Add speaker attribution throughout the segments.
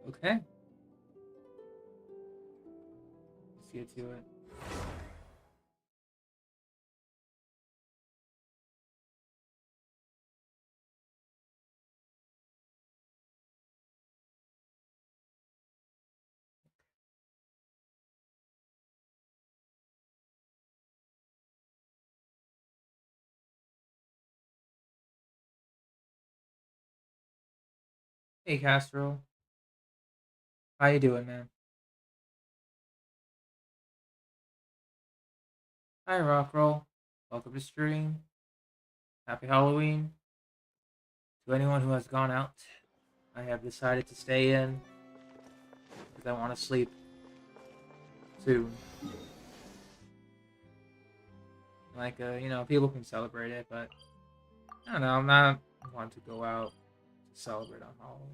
Speaker 1: Okay. Let's get to it. Hey, Castro. How you doing, man? Hi, Rockroll. Welcome to stream. Happy Halloween. To anyone who has gone out, I have decided to stay in because I want to sleep soon. Like, people can celebrate it, but I don't know. I'm not one to go out to celebrate on Halloween.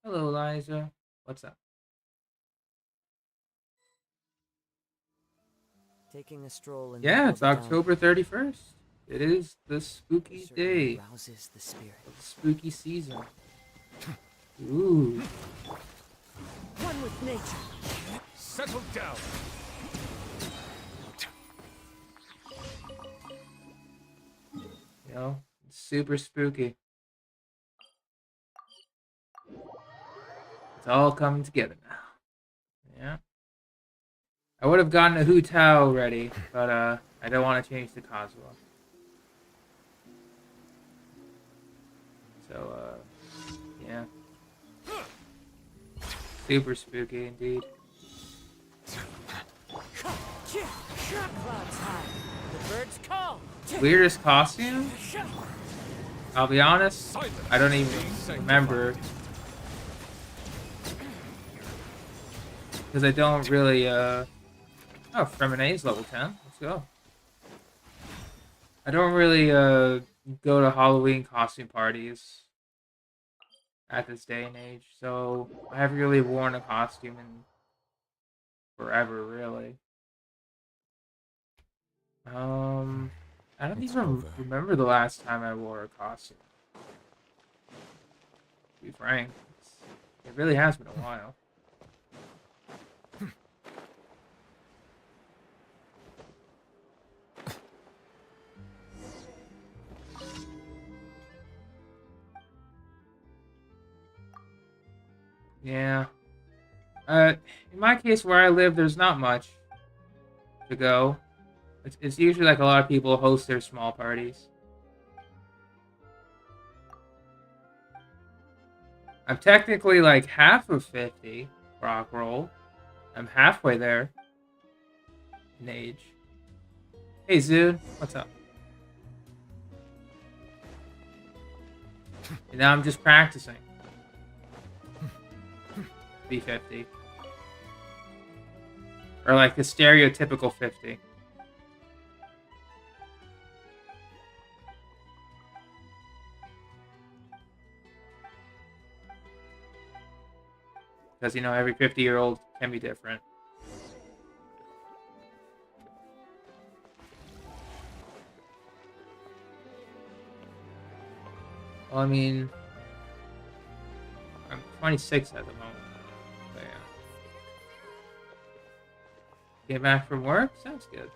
Speaker 1: Hello, Eliza. What's up?
Speaker 2: Taking a stroll in
Speaker 1: Yeah,
Speaker 2: the
Speaker 1: it's October 31st. It is the spooky day
Speaker 2: rouses the spirit.
Speaker 1: of the spooky season. Ooh.
Speaker 2: One with nature.
Speaker 3: Settle down.
Speaker 1: You know, it's super spooky. It's all coming together now. Yeah. I would have gotten a Hu Tao ready, but I don't want to change the Kazuha. So, yeah. Super spooky indeed.
Speaker 2: Clouds high. The birds call.
Speaker 1: Weirdest costume? I'll be honest, I don't even remember. Because I don't really, Oh, Fremene's level 10. Let's go. I don't really, go to Halloween costume parties at this day and age, so I haven't really worn a costume in forever, really. I don't even remember the last time I wore a costume. To be frank, it really has been a while. Yeah. In my case, where I live, there's not much to go. It's usually like a lot of people host their small parties. I'm technically like half of 50 rock roll. I'm halfway there in age. Hey, Zood, what's up? And now I'm just practicing. Be 50. Or like the stereotypical 50. Because, every 50-year-old can be different. Well, I mean, I'm 26 at the moment. So, yeah. Get back from work? Sounds good.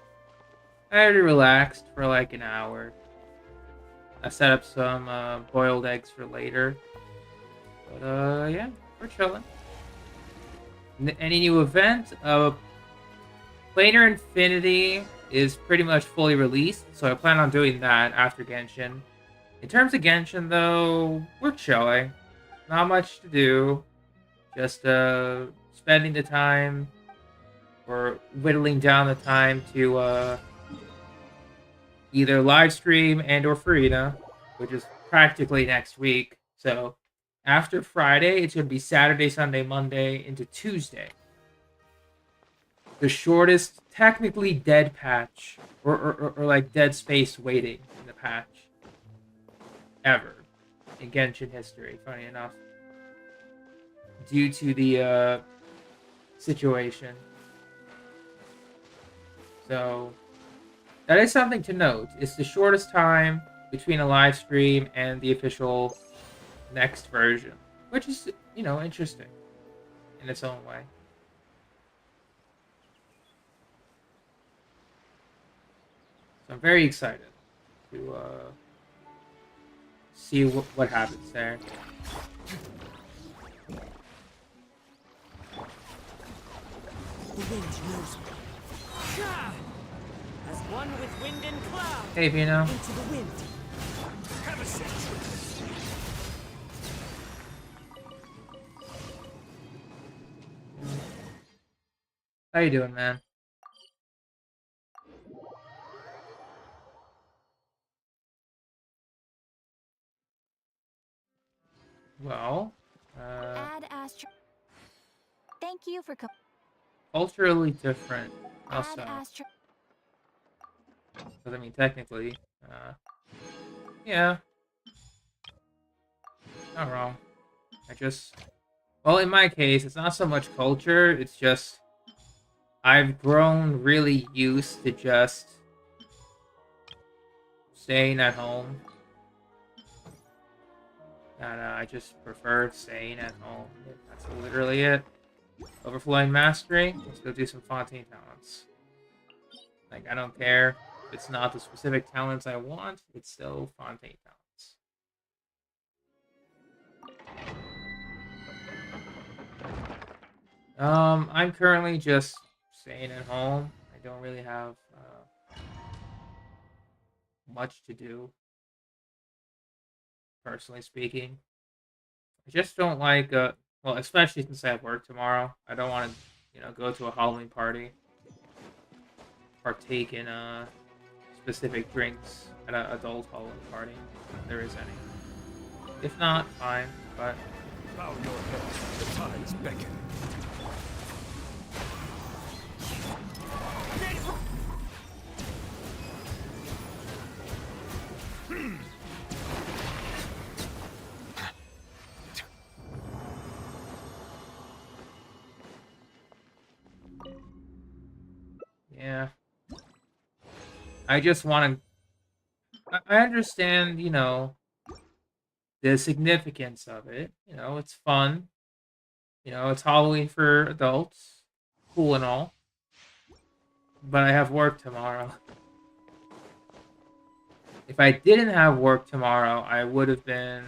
Speaker 1: I already relaxed for like an hour. I set up some boiled eggs for later. But, yeah, we're chilling. Any new event? Planar Infinity is pretty much fully released, so I plan on doing that after Genshin. In terms of Genshin, though, we're chilling. Not much to do. Just spending the time, or whittling down the time to either live stream and or Farina, which is practically next week. So after Friday, it's going to be Saturday, Sunday, Monday into Tuesday. The shortest, technically dead patch, or like dead space waiting in the patch ever in Genshin history, funny enough. Due to the situation. So that is something to note. It's the shortest time between a live stream and the official next version, which is, you know, interesting in its own way. So I'm very excited to see what happens there.
Speaker 2: The wind knows me. As one with wind and cloud.
Speaker 1: Hey, Vino.
Speaker 2: Into the wind.
Speaker 3: Have a seat.
Speaker 1: How you doing, man? Well,
Speaker 4: Add Astro. Thank you for
Speaker 1: culturally different. Also,
Speaker 4: Add Astro.
Speaker 1: because I mean, technically, yeah, not wrong. I just, well, in my case, it's not so much culture. It's just I've grown really used to just staying at home. And I just prefer staying at home. That's literally it. Overflowing mastery. Let's go do some Fontaine talents. Like, I don't care if it's not the specific talents I want. It's still Fontaine talents. I'm currently just staying at home. I don't really have much to do, personally speaking. I just don't like, well, especially since I have work tomorrow. I don't want to, you know, go to a Halloween party, partake in specific drinks at an adult Halloween party, if there is any. If not, fine, but
Speaker 3: Bow your head. The tides beckon.
Speaker 1: yeah. I just want to. I understand, you know, the significance of it. You know, it's fun. You know, it's Halloween for adults. Cool and all. But I have work tomorrow. If I didn't have work tomorrow, I would have been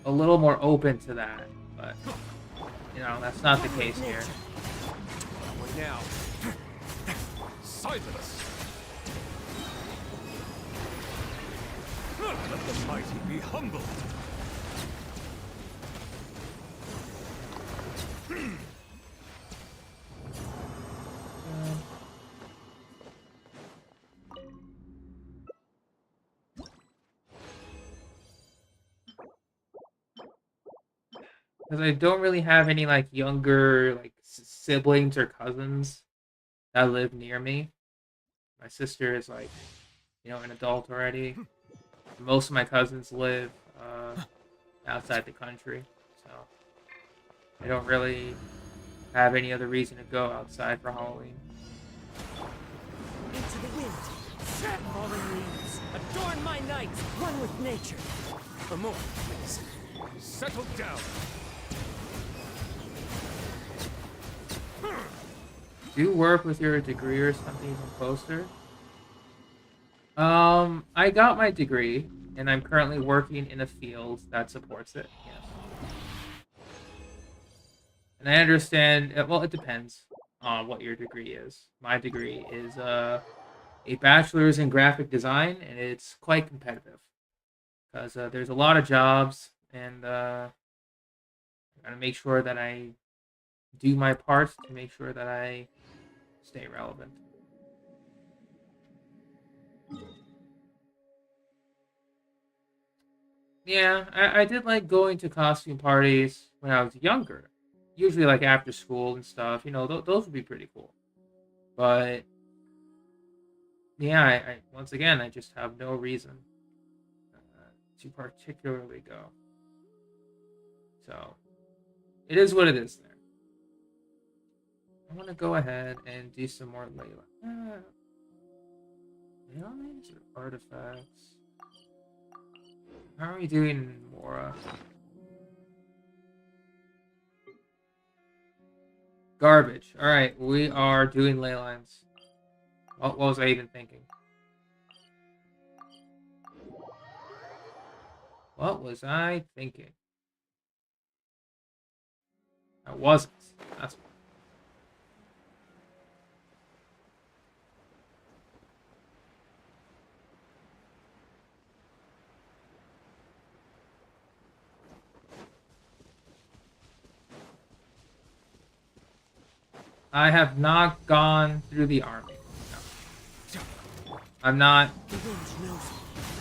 Speaker 1: a little more open to that. But, you know, that's not the case here.
Speaker 3: Wait now. Silence. Let the mighty be humbled.
Speaker 1: Because I don't really have any, like, younger, like, siblings or cousins that live near me. My sister is, like, you know, an adult already. Most of my cousins live outside the country, so I don't really have any other reason to go outside for Halloween.
Speaker 2: Into the wind. Fallen leaves. Adorn my night. One with nature.
Speaker 3: A moment, please. Settle down.
Speaker 1: Do you work with your degree or something even closer? I got my degree, and I'm currently working in a field that supports it. Yes. And I understand. Well, it depends on what your degree is. My degree is a bachelor's in graphic design, and it's quite competitive because there's a lot of jobs, and I gotta make sure that I do my part to make sure that I stay relevant. Yeah, I did like going to costume parties when I was younger. Usually, like after school and stuff. You know, those would be pretty cool. But yeah, I once again, I just have no reason to particularly go. So it is what it is. There. I want to go ahead and do some more Layla. Layla or artifacts? How are we doing in Mora? Garbage. Alright, we are doing ley lines. What was I even thinking? What was I thinking? I wasn't. That's why. I have not gone through the army. No. I'm not,
Speaker 2: The wind knows.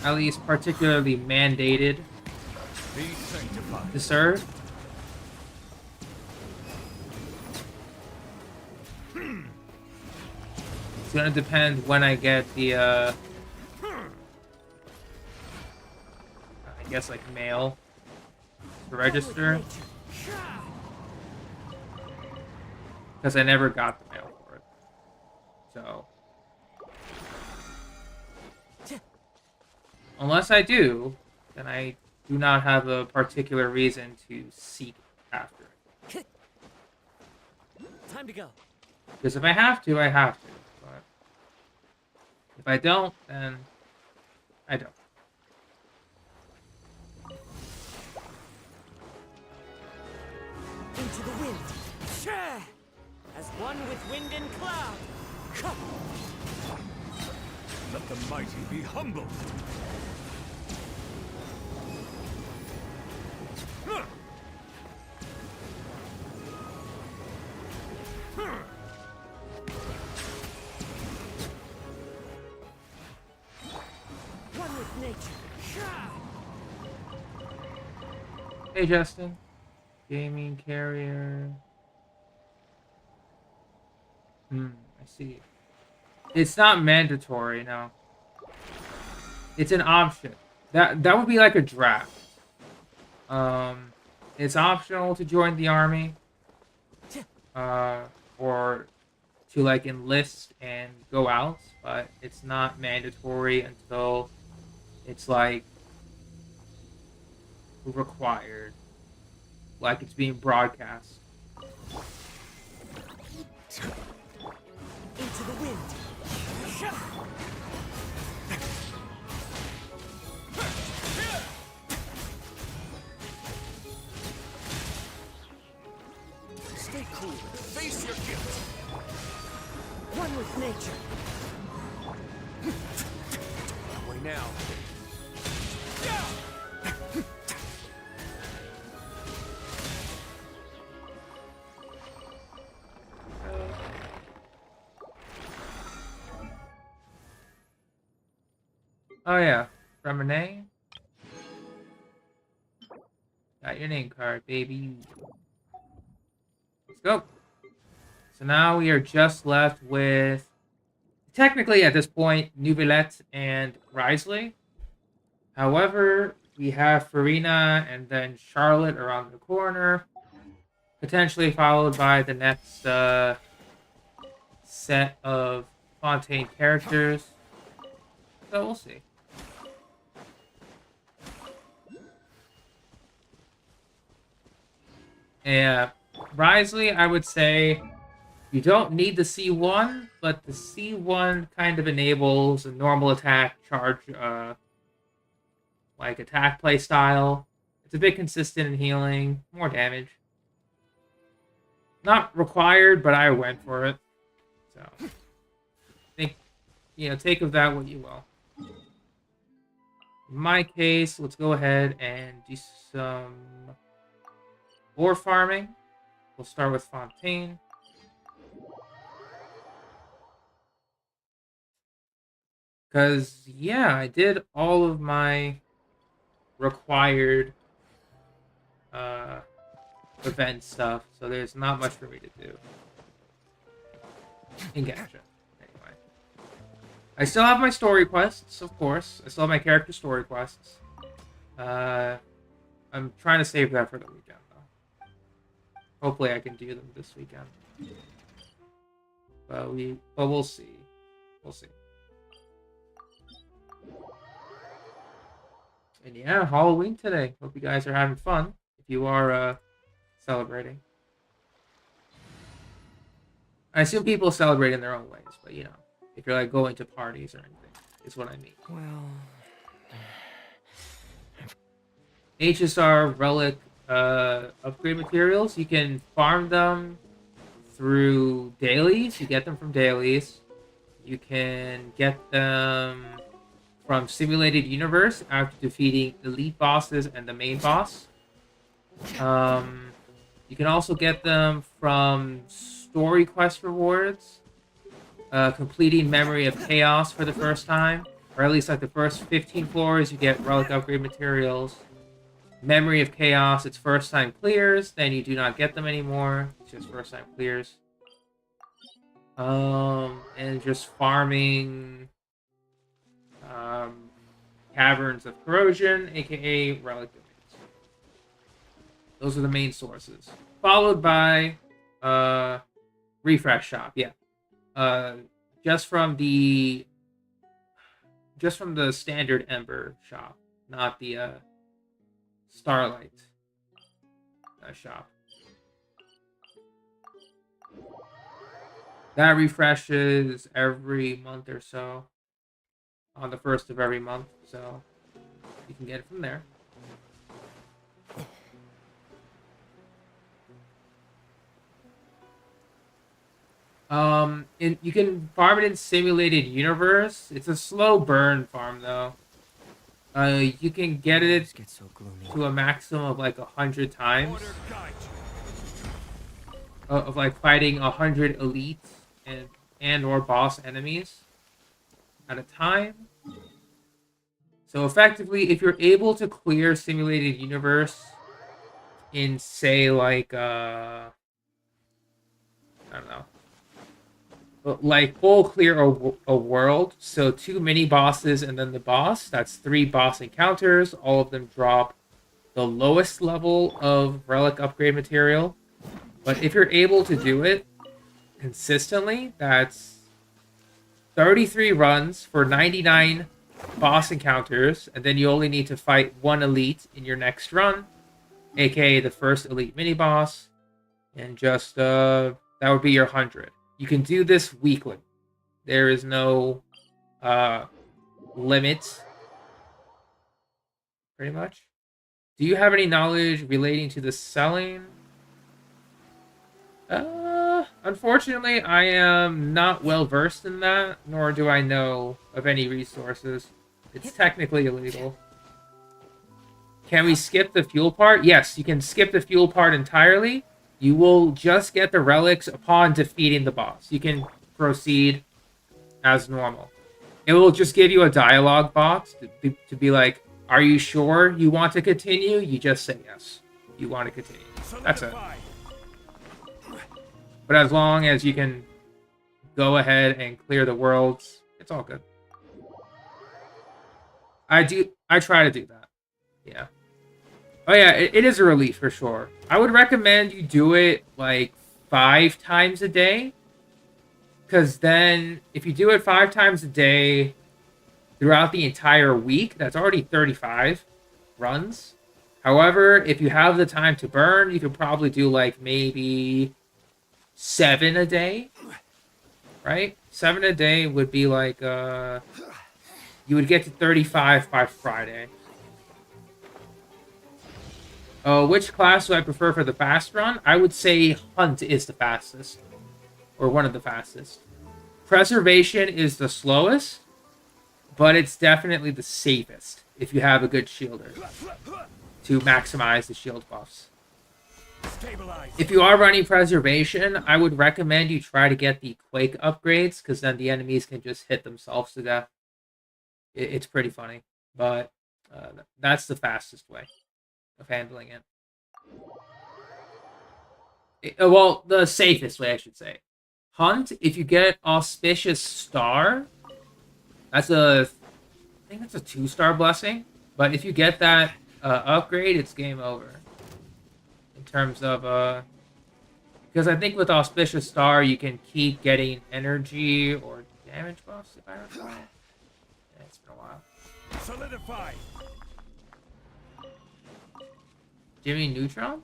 Speaker 1: at least particularly mandated
Speaker 3: Be sanctified.
Speaker 1: to serve. It's gonna depend when I get the, I guess like mail to register, because I never got the mail for it. So, unless I do, then I do not have a particular reason to seek after it.
Speaker 2: Time to go.
Speaker 1: Because if I have to, I have to. But if I don't, then I don't.
Speaker 2: Into the wind. As one with wind and cloud.
Speaker 3: Let the mighty be humbled.
Speaker 2: One with nature.
Speaker 1: Hey, Justin. Gaming carrier. I see. It's not mandatory, no. It's an option. That would be like a draft. It's optional to join the army. Or to like enlist and go out, but it's not mandatory until it's like required. Like it's being broadcast.
Speaker 2: Into the wind.
Speaker 3: Stay cool. Face your guilt.
Speaker 2: One with nature.
Speaker 3: That way now.
Speaker 1: Oh yeah, from Renee. Got your name card, baby. Let's go. So now we are just left with, technically at this point, Neuvillette and Risley. However, we have Farina and then Charlotte around the corner. Potentially followed by the next set of Fontaine characters. So we'll see. Yeah, Risley, I would say you don't need the C1, but the C1 kind of enables a normal attack charge, like attack play style. It's a bit consistent in healing, more damage. Not required, but I went for it. So, think, take of that what you will. In my case, let's go ahead and do some ore farming. We'll start with Fontaine. Because, yeah, I did all of my required event stuff, so there's not much for me to do. In Genshin, anyway. I still have my story quests, of course. I still have my character story quests. I'm trying to save that for the weekend, though. Hopefully I can do them this weekend. But we'll see. We'll see. And yeah, Halloween today. Hope you guys are having fun. If you are celebrating. I assume people celebrate in their own ways, but you know, if you're like going to parties or anything, is what I mean.
Speaker 2: Well,
Speaker 1: HSR relic upgrade materials. You can farm them through dailies. You get them from dailies. You can get them from Simulated Universe after defeating elite bosses and the main boss. You can also get them from story quest rewards, completing Memory of Chaos for the first time, or at least like the first 15 floors, you get relic upgrade materials. Memory of Chaos, it's first time clears, then you do not get them anymore. It's just first time clears. And just farming Caverns of Corrosion, aka relic domains. Those are the main sources. Followed by Refresh Shop, yeah. Just from the standard Ember shop, not the Starlight shop. That refreshes every month or so, on the first of every month, so you can get it from there. And you can farm it in Simulated Universe. It's a slow burn farm though. You can get it
Speaker 2: so gloomy.
Speaker 1: to a maximum of like 100 times
Speaker 3: Order guide
Speaker 1: of like fighting 100 elites and or boss enemies at a time. So effectively, if you're able to clear Simulated Universe in say like I don't know, like full clear a world, so 2 mini bosses and then the boss, that's 3 boss encounters, all of them drop the lowest level of relic upgrade material. But if you're able to do it consistently, that's 33 runs for 99 boss encounters, and then you only need to fight 1 elite in your next run, aka the first elite mini boss, and just that would be your 100. You can do this weekly. There is no limit, pretty much. Do you have any knowledge relating to the selling? Unfortunately, I am not well versed in that, nor do I know of any resources. It's technically illegal. Can we skip the fuel part? Yes, you can skip the fuel part entirely. You will just get the relics upon defeating the boss. You can proceed as normal. It will just give you a dialogue box to be like, are you sure you want to continue? You just say yes. You want to continue. That's it. But as long as you can go ahead and clear the worlds, it's all good. I try to do that. Yeah. Oh yeah, it is a relief for sure. I would recommend you do it like 5 times a day. Because then, if you do it 5 times a day throughout the entire week, that's already 35 runs. However, if you have the time to burn, you could probably do like maybe 7 a day. Right? 7 a day would be like, you would get to 35 by Friday. Which class do I prefer for the fast run? I would say Hunt is the fastest. Or one of the fastest. Preservation is the slowest. But it's definitely the safest. If you have a good shielder. To maximize the shield buffs.
Speaker 3: Stabilize.
Speaker 1: If you are running Preservation, I would recommend you try to get the Quake upgrades. Because then the enemies can just hit themselves to death. It's pretty funny. But that's the fastest way of handling it. Well, the safest way, I should say. Hunt, if you get Auspicious Star, I think that's a 2-star blessing. But if you get that upgrade, it's game over. In terms of, because I think with Auspicious Star, you can keep getting energy or damage buffs, if I recall. Yeah, it's been a while.
Speaker 3: Solidify.
Speaker 1: Jimmy Neutron?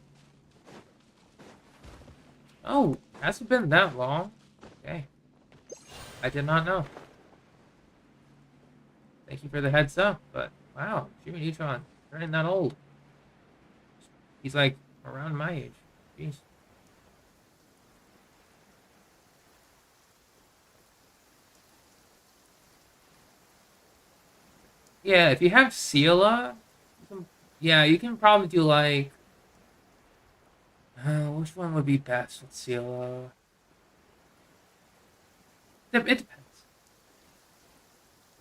Speaker 1: Oh, hasn't been that long. Okay. I did not know. Thank you for the heads up, but wow, Jimmy Neutron, turning that old. He's like around my age. Jeez. Yeah, if you have Sela, yeah, you can probably do like. Which one would be best with Sela? It depends.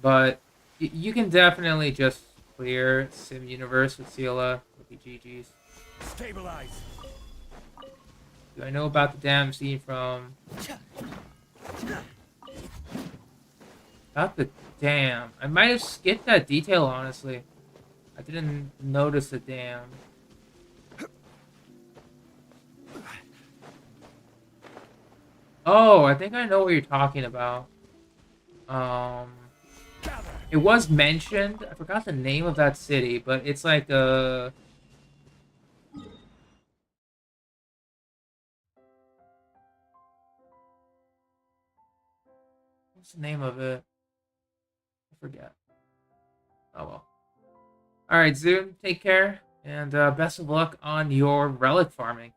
Speaker 1: But you can definitely just clear Sim Universe with Sela. Would be GG's.
Speaker 3: Stabilize.
Speaker 1: Do I know about the damn scene from... About the dam. I might have skipped that detail, honestly. I didn't notice the dam. Oh, I think I know what you're talking about. It was mentioned. I forgot the name of that city, but it's like a... What's the name of it? I forget. Oh well. Alright, Zoom, take care, and best of luck on your relic farming.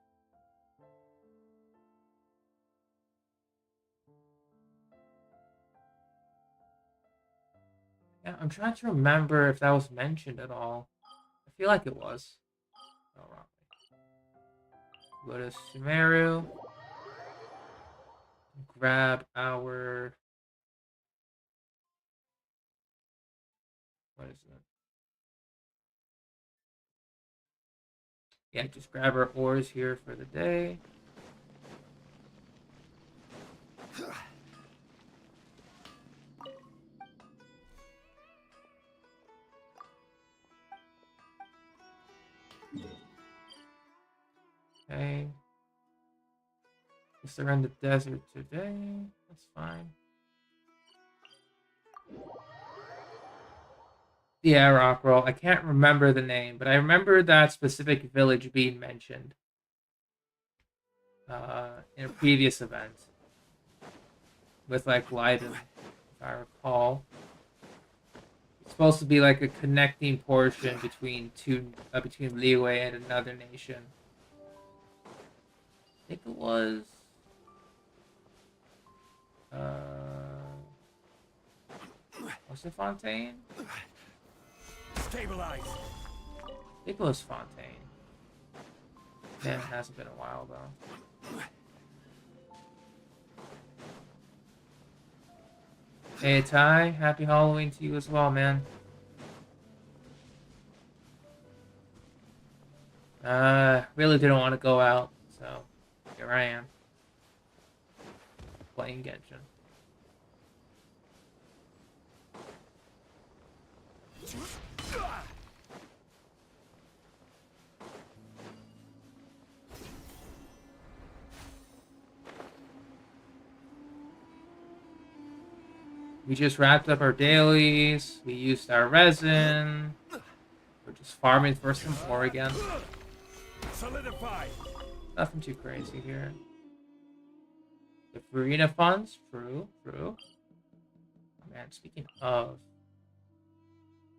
Speaker 1: Yeah, I'm trying to remember if that was mentioned at all. I feel like it was. Oh, wrong. Go to Sumeru. Grab our... What is it? Yeah, just grab our ores here for the day. Okay. Guess they're in the desert today. That's fine. Yeah, Rockroll. I can't remember the name, but I remember that specific village being mentioned in a previous event with like Leiden, if I recall. It's supposed to be like a connecting portion between between Liyue and another nation. I think it was was it Fontaine?
Speaker 3: Stabilize.
Speaker 1: I think it was Fontaine. Man, it hasn't been a while though. Hey Ty, happy Halloween to you as well, man. Really didn't want to go out, so here I am. Playing Genshin. We just wrapped up our dailies. We used our resin. We're just farming for some ore again.
Speaker 3: Solidify.
Speaker 1: Nothing too crazy here. The Farina funds, true. Man, speaking of,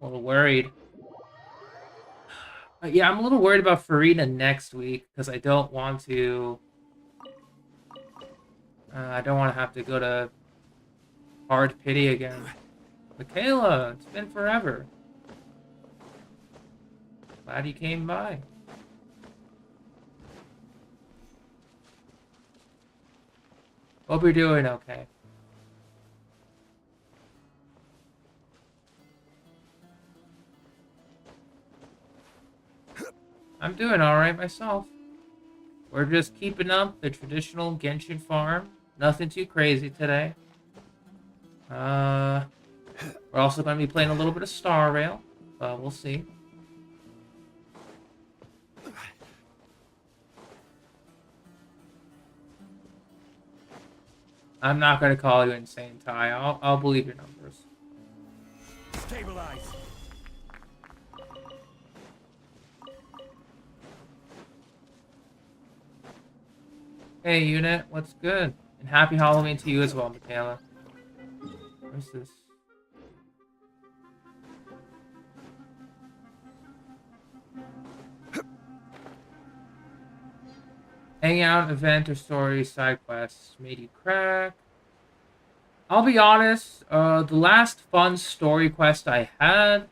Speaker 1: I'm a little worried. Yeah, I'm a little worried about Farina next week because I don't want to. I don't want to have to go to Hard Pity again. Michaela, it's been forever. Glad you came by. Hope you're doing okay. I'm doing alright myself. We're just keeping up the traditional Genshin farm. Nothing too crazy today. We're also going to be playing a little bit of Star Rail. We'll see. I'm not going to call you insane, Ty. I'll believe your numbers.
Speaker 3: Stabilize.
Speaker 1: Hey, unit, what's good? And happy Halloween to you as well, Michaela. Where's this? Hangout, event, or story, side quests made you crack. I'll be honest, the last fun story quest I had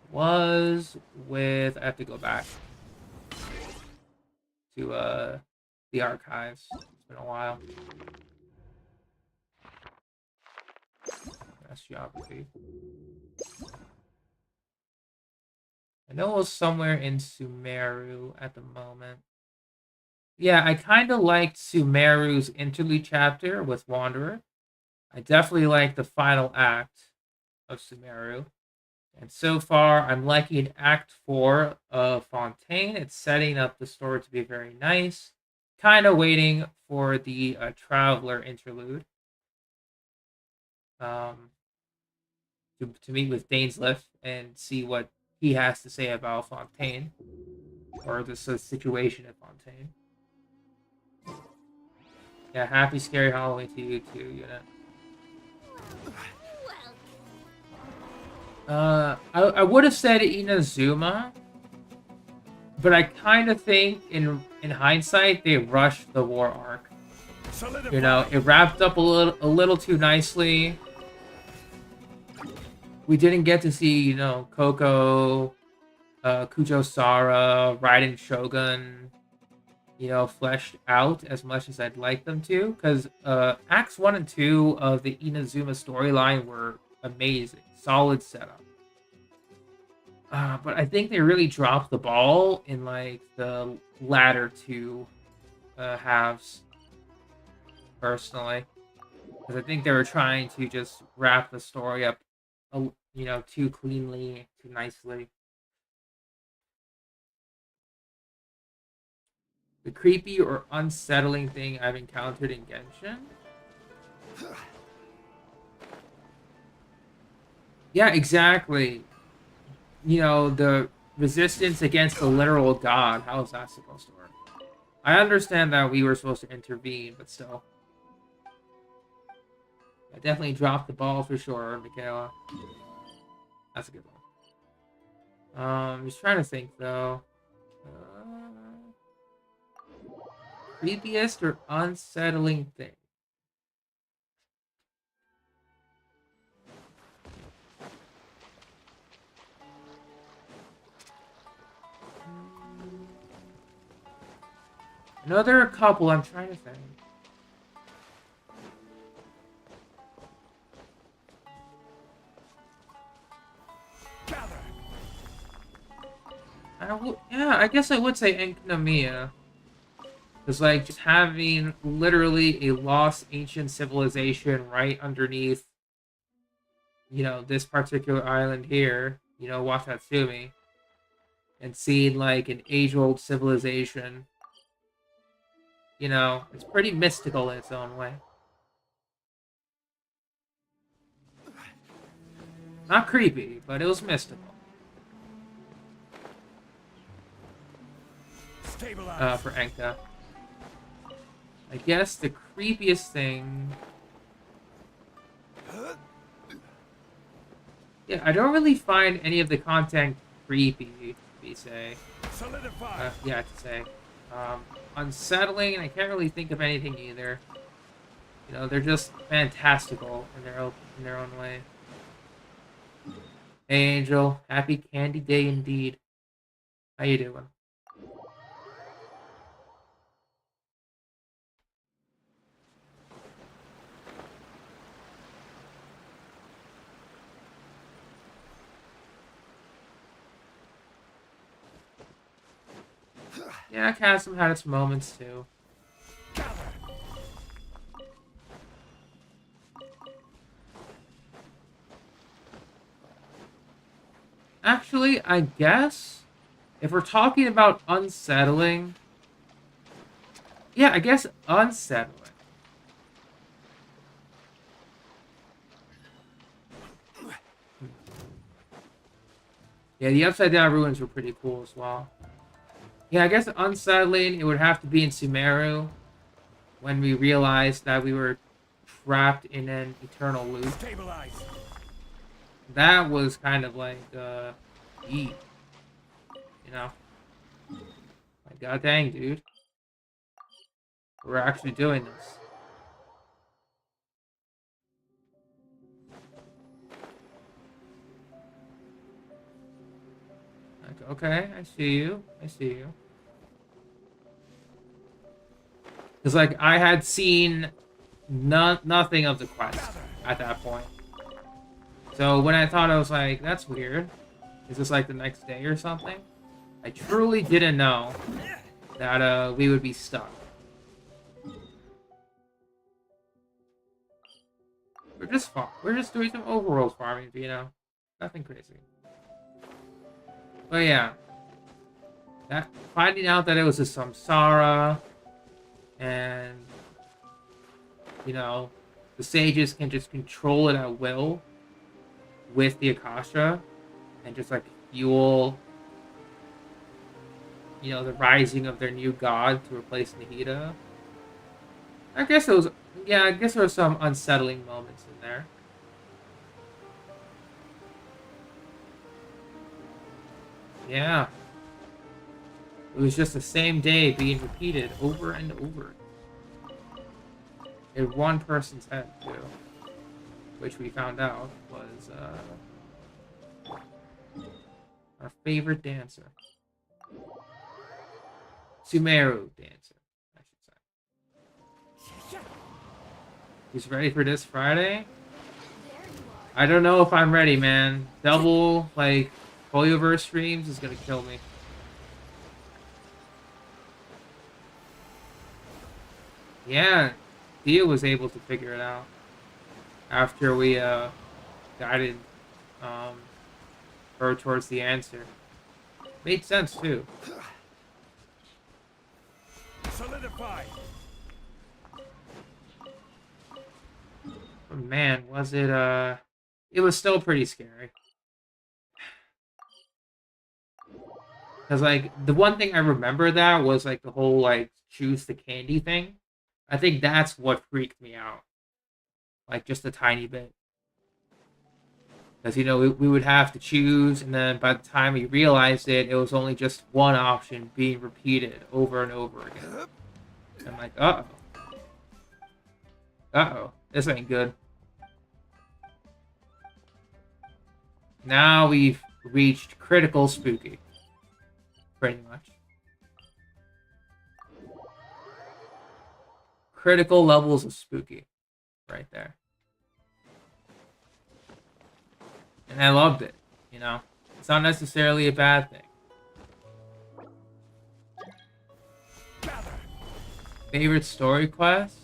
Speaker 1: was with... I have to go back to the archives. It's been a while. That's geography. I know it was somewhere in Sumeru at the moment. Yeah, I kind of liked Sumeru's interlude chapter with Wanderer. I definitely like the final act of Sumeru. And so far, I'm liking Act 4 of Fontaine. It's setting up the story to be very nice. Kind of waiting for the Traveler interlude. To meet with Dainsleif and see what he has to say about Fontaine. Or the situation at Fontaine. Yeah, happy scary Halloween to you too, unit. I would have said Inazuma, but I kind of think in hindsight they rushed the war arc. You know, it wrapped up a little too nicely. We didn't get to see, you know, Koko, Kujo-Sara, Raiden Shogun, you know, fleshed out as much as I'd like them to, because Acts 1 and 2 of the Inazuma storyline were amazing. Solid setup. But I think they really dropped the ball in, like, the latter two halves, personally. Because I think they were trying to just wrap the story up, you know, too cleanly, too nicely. The creepy or unsettling thing I've encountered in Genshin? Yeah, exactly. You know, the resistance against the literal god. How is that supposed to work? I understand that we were supposed to intervene, but still. I definitely dropped the ball for sure, Michaela. That's a good one. I'm just trying to think, though. Creepiest or unsettling thing? Another couple, I'm trying to think. Yeah, I guess I would say Enkinomiya. Because, like, just having literally a lost ancient civilization right underneath, you know, this particular island here, you know, Watatsumi, and seeing, like, an age-old civilization, you know, it's pretty mystical in its own way. Not creepy, but it was mystical. For Enka. I guess the creepiest thing... Yeah, I don't really find any of the content creepy, to say. Yeah, to say. Unsettling, and I can't really think of anything either. You know, they're just fantastical in their own way. Hey, Angel. Happy Candy Day indeed. How you doing? Yeah, Chasm had its moments too. Actually, I guess if we're talking about unsettling, yeah, I guess unsettling. Yeah, the Upside Down Ruins were pretty cool as well. Yeah, I guess unsettling, it would have to be in Sumeru. when we realized that we were trapped in an eternal loop.
Speaker 3: Stabilize.
Speaker 1: That was kind of like, you know? Like, god dang, dude. We're actually doing this. Like, okay, I see you. I see you. Because, like, I had seen nothing of the quest at that point. So when I thought, I was like, that's weird. Is this like the next day or something? I truly didn't know that we would be stuck. We're just doing some overworld farming, you know? Nothing crazy. But yeah. Finding out that it was a samsara, and, you know, the sages can just control it at will with the Akasha, and just, like, fuel, you know, the rising of their new god to replace Nahida. I guess it was, yeah, I guess there were some unsettling moments in there. Yeah. It was just the same day being repeated over and over. In one person's head, too. Which we found out was, our favorite dancer. Sumeru dancer, I should say. He's ready for this Friday? I don't know if I'm ready, man. Double, like, Polyoverse streams is gonna kill me. Yeah, Dia was able to figure it out after we guided her towards the answer. Made sense too.
Speaker 3: Solidify.
Speaker 1: But man, was it it was still pretty scary. Cause like the one thing I remember that was like the whole like choose the candy thing. I think that's what freaked me out. Like, just a tiny bit. Because, you know, we would have to choose, and then by the time we realized it, it was only just one option being repeated over and over again. And I'm like, uh-oh. Uh-oh. This ain't good. Now we've reached critical spooky. Pretty much. Critical levels of spooky. Right there. And I loved it, you know? It's not necessarily a bad thing. Favorite story quest?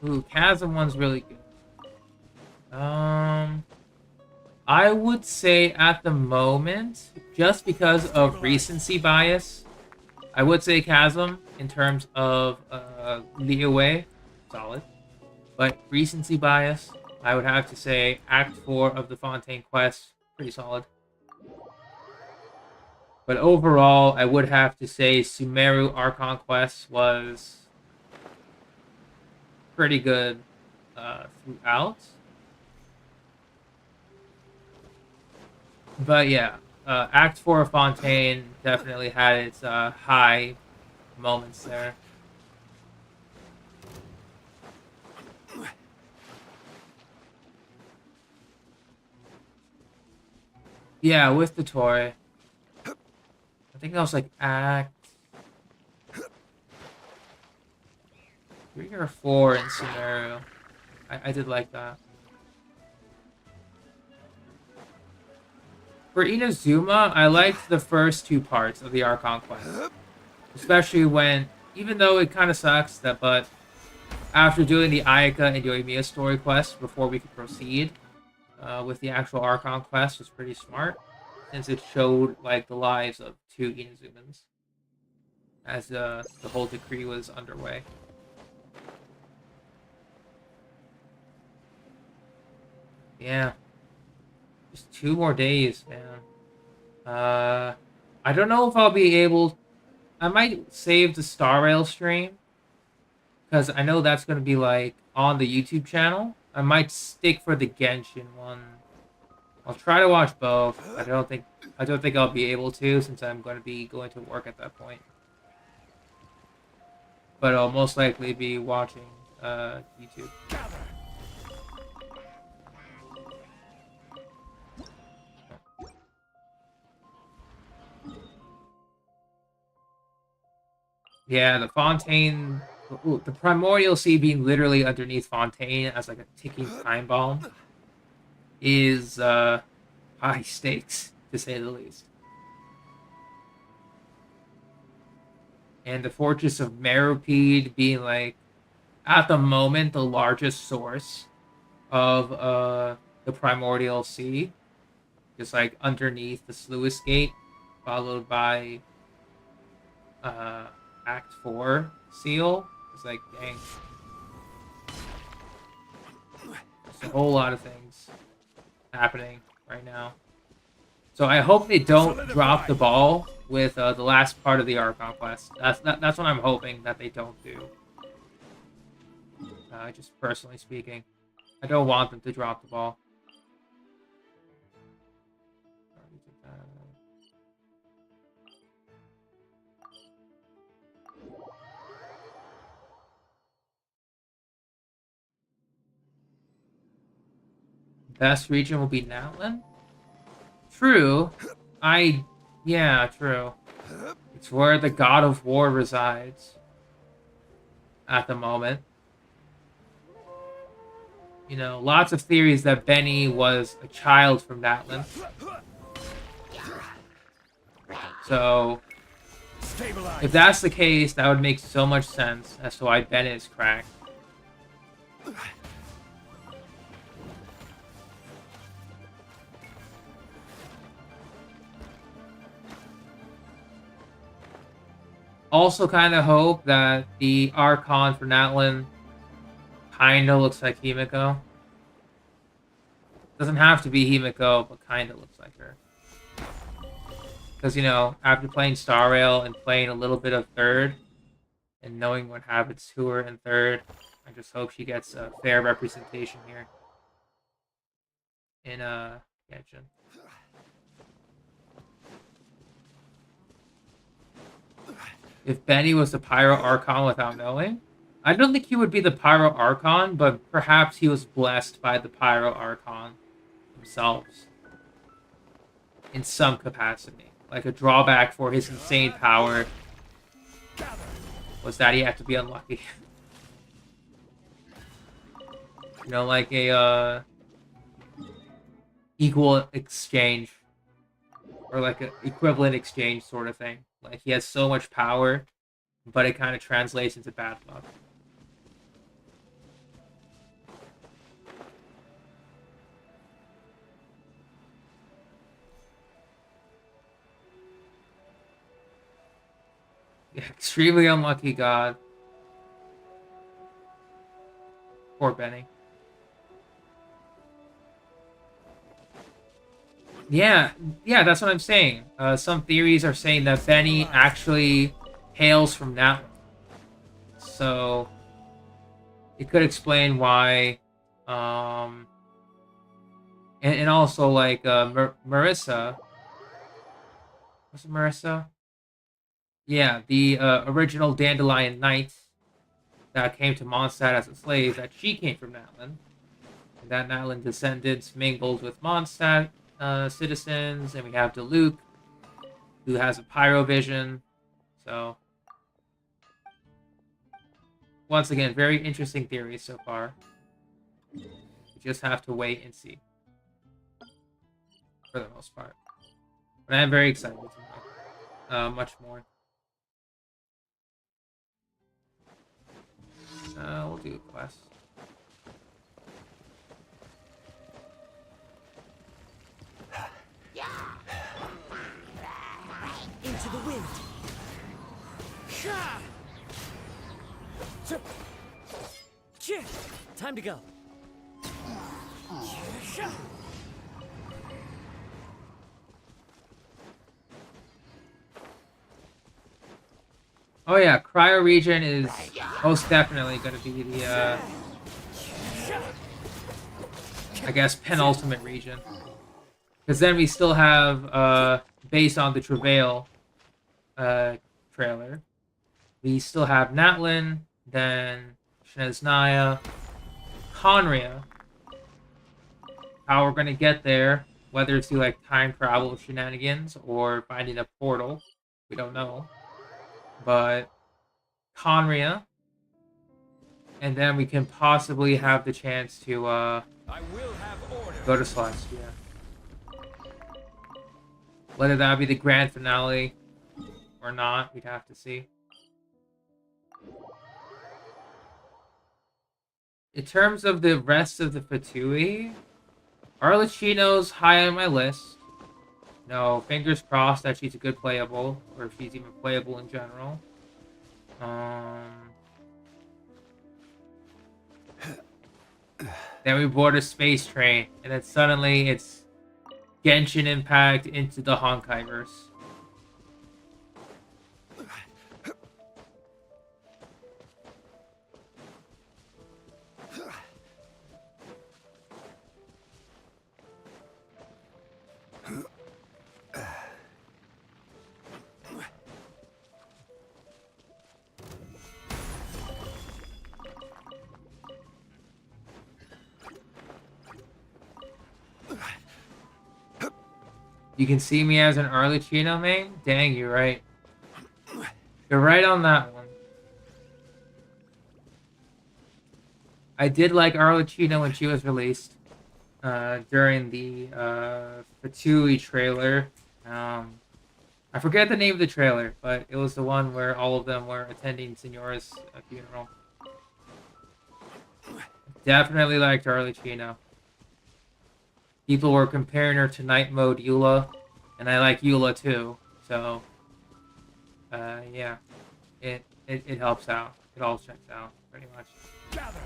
Speaker 1: Ooh, Chasm one's really good. I would say at the moment, just because of recency bias, I would say Chasm in terms of leeway, solid. But recency bias, I would have to say Act 4 of the Fontaine quest, pretty solid. But overall, I would have to say Sumeru Archon quest was pretty good throughout. But yeah, Act 4 of Fontaine definitely had its high moments there. Yeah, with the toy. I think that was like Act 3 or 4 in Sumeru. I did like that. For Inazuma, I liked the first two parts of the Archon quest. Especially when, even though it kind of sucks, but after doing the Ayaka and Yoimiya story quest before we could proceed with the actual Archon quest was pretty smart, since it showed like the lives of two Inazumans as the whole decree was underway. Yeah. Just 2 more days, man. I don't know if I'll be able... I might save the Star Rail stream because I know that's gonna be like on the YouTube channel. I might stick for the Genshin one. I'll try to watch both. I don't think I'll be able to since I'm going to be going to work at that point. But I'll most likely be watching YouTube. Yeah, the Fontaine, the Primordial Sea being literally underneath Fontaine as like a ticking time bomb is high stakes, to say the least. And the Fortress of Meropide being like, at the moment, the largest source of the Primordial Sea, just like underneath the Sluice Gate, followed by Act 4 seal. It's like, dang. There's a whole lot of things happening right now. So I hope they don't drop the ball with the last part of the Archon quest. That's what I'm hoping that they don't do. Just personally speaking, I don't want them to drop the ball. Best region will be Natlan? True. Yeah, true. It's where the God of War resides. At the moment. You know, lots of theories that Benny was a child from Natlan. So, if that's the case, that would make so much sense as to why Bennett is cracked. Also kind of hope that the Archon for Natlan kind of looks like Himiko. Doesn't have to be Himiko, but kind of looks like her. Because, you know, after playing Star Rail and playing a little bit of Third, and knowing what happens to her in Third, I just hope she gets a fair representation here. In, Genshin. If Benny was the Pyro Archon without knowing, I don't think he would be the Pyro Archon, but perhaps he was blessed by the Pyro Archon themselves. In some capacity. Like a drawback for his insane power was that he had to be unlucky. You know, like a equal exchange. Or like an equivalent exchange sort of thing. Like he has so much power, but it kind of translates into bad luck. Yeah, extremely unlucky god. Poor Benny. Yeah, that's what I'm saying. Some theories are saying that Benny actually hails from Natlan. So, it could explain why, and also, like, Marissa. Was it Marissa? Yeah, the original Dandelion Knight that came to Mondstadt as a slave, that she came from Natlan. And that Natlan descendants mingled with Mondstadt citizens, and we have Diluc, who has a pyro vision. So, once again, very interesting theories so far. We just have to wait and see. For the most part. But I am very excited to know much more. We'll do a quest.
Speaker 2: Into the wind. Time to go.
Speaker 1: Oh yeah, cryo region is most definitely going to be the, I guess, penultimate region. Because then we still have, based on the Travail trailer, we still have Natlin, then Shnezhnaya, Conria. How we're going to get there, whether it's through like time travel shenanigans or finding a portal, we don't know. But Conria, and then we can possibly have the chance to
Speaker 3: I will have order.
Speaker 1: go to Celestia. Whether that be the grand finale or not, we'd have to see. In terms of the rest of the Fatui, Arlecchino's high on my list. No, fingers crossed that she's a good playable, or if she's even playable in general. Then we board a space train, and then suddenly it's Genshin Impact into the Honkaiverse. You can see me as an Arlecchino main? Dang, you're right. You're right on that one. I did like Arlecchino when she was released. During the Fatui trailer. I forget the name of the trailer, but it was the one where all of them were attending Signora's funeral. Definitely liked Arlecchino. People were comparing her to Night Mode Eula, and I like Eula too, so yeah, it helps out. It all checks out, pretty much.
Speaker 3: Gather.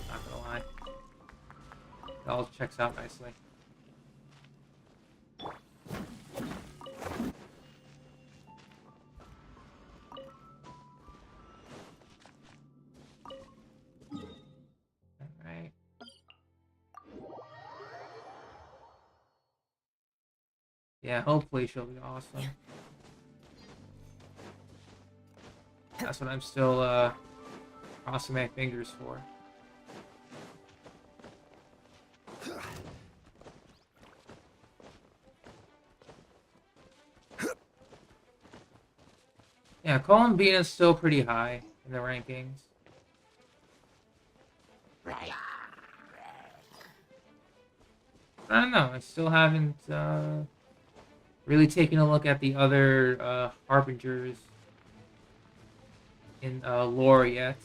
Speaker 1: Not gonna lie. It all checks out nicely. Alright. Yeah, hopefully she'll be awesome. That's what I'm still crossing my fingers for. Yeah, Columbina's still pretty high in the rankings. I don't know, I still haven't really taken a look at the other Harbingers in lore yet.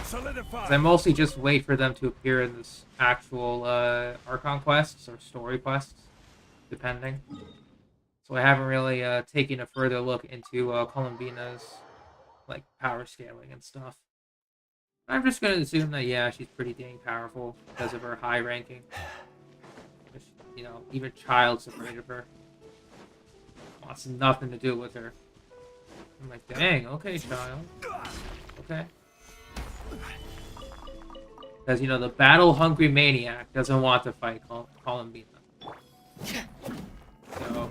Speaker 3: Solidify.
Speaker 1: I mostly just wait for them to appear in this actual Archon quests or story quests, depending. So I haven't really taken a further look into Columbina's like power scaling and stuff. I'm just gonna assume that yeah, she's pretty dang powerful because of her high ranking. Just, you know, even Child's afraid of her. Wants nothing to do with her. I'm like, dang, okay, Child. Okay. Because, you know, the battle-hungry maniac doesn't want to fight Columbina. So,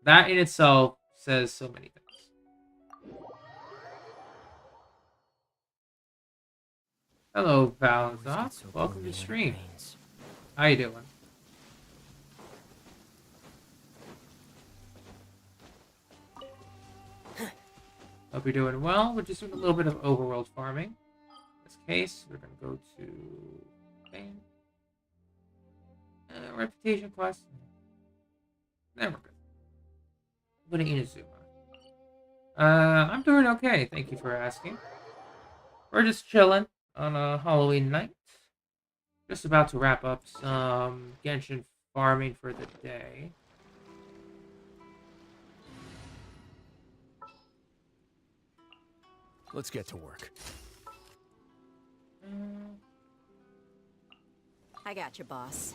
Speaker 1: that in itself says so many things. Hello, Valzok. Welcome to the stream. How you doing? Hope you're doing well. We're just doing a little bit of overworld farming. In this case, we're going to go to Spain. Reputation quest. Then we're good. Go to Inazuma. I'm doing okay. Thank you for asking. We're just chilling on a Halloween night. Just about to wrap up some Genshin farming for the day.
Speaker 3: Let's get to work.
Speaker 5: I got you, boss.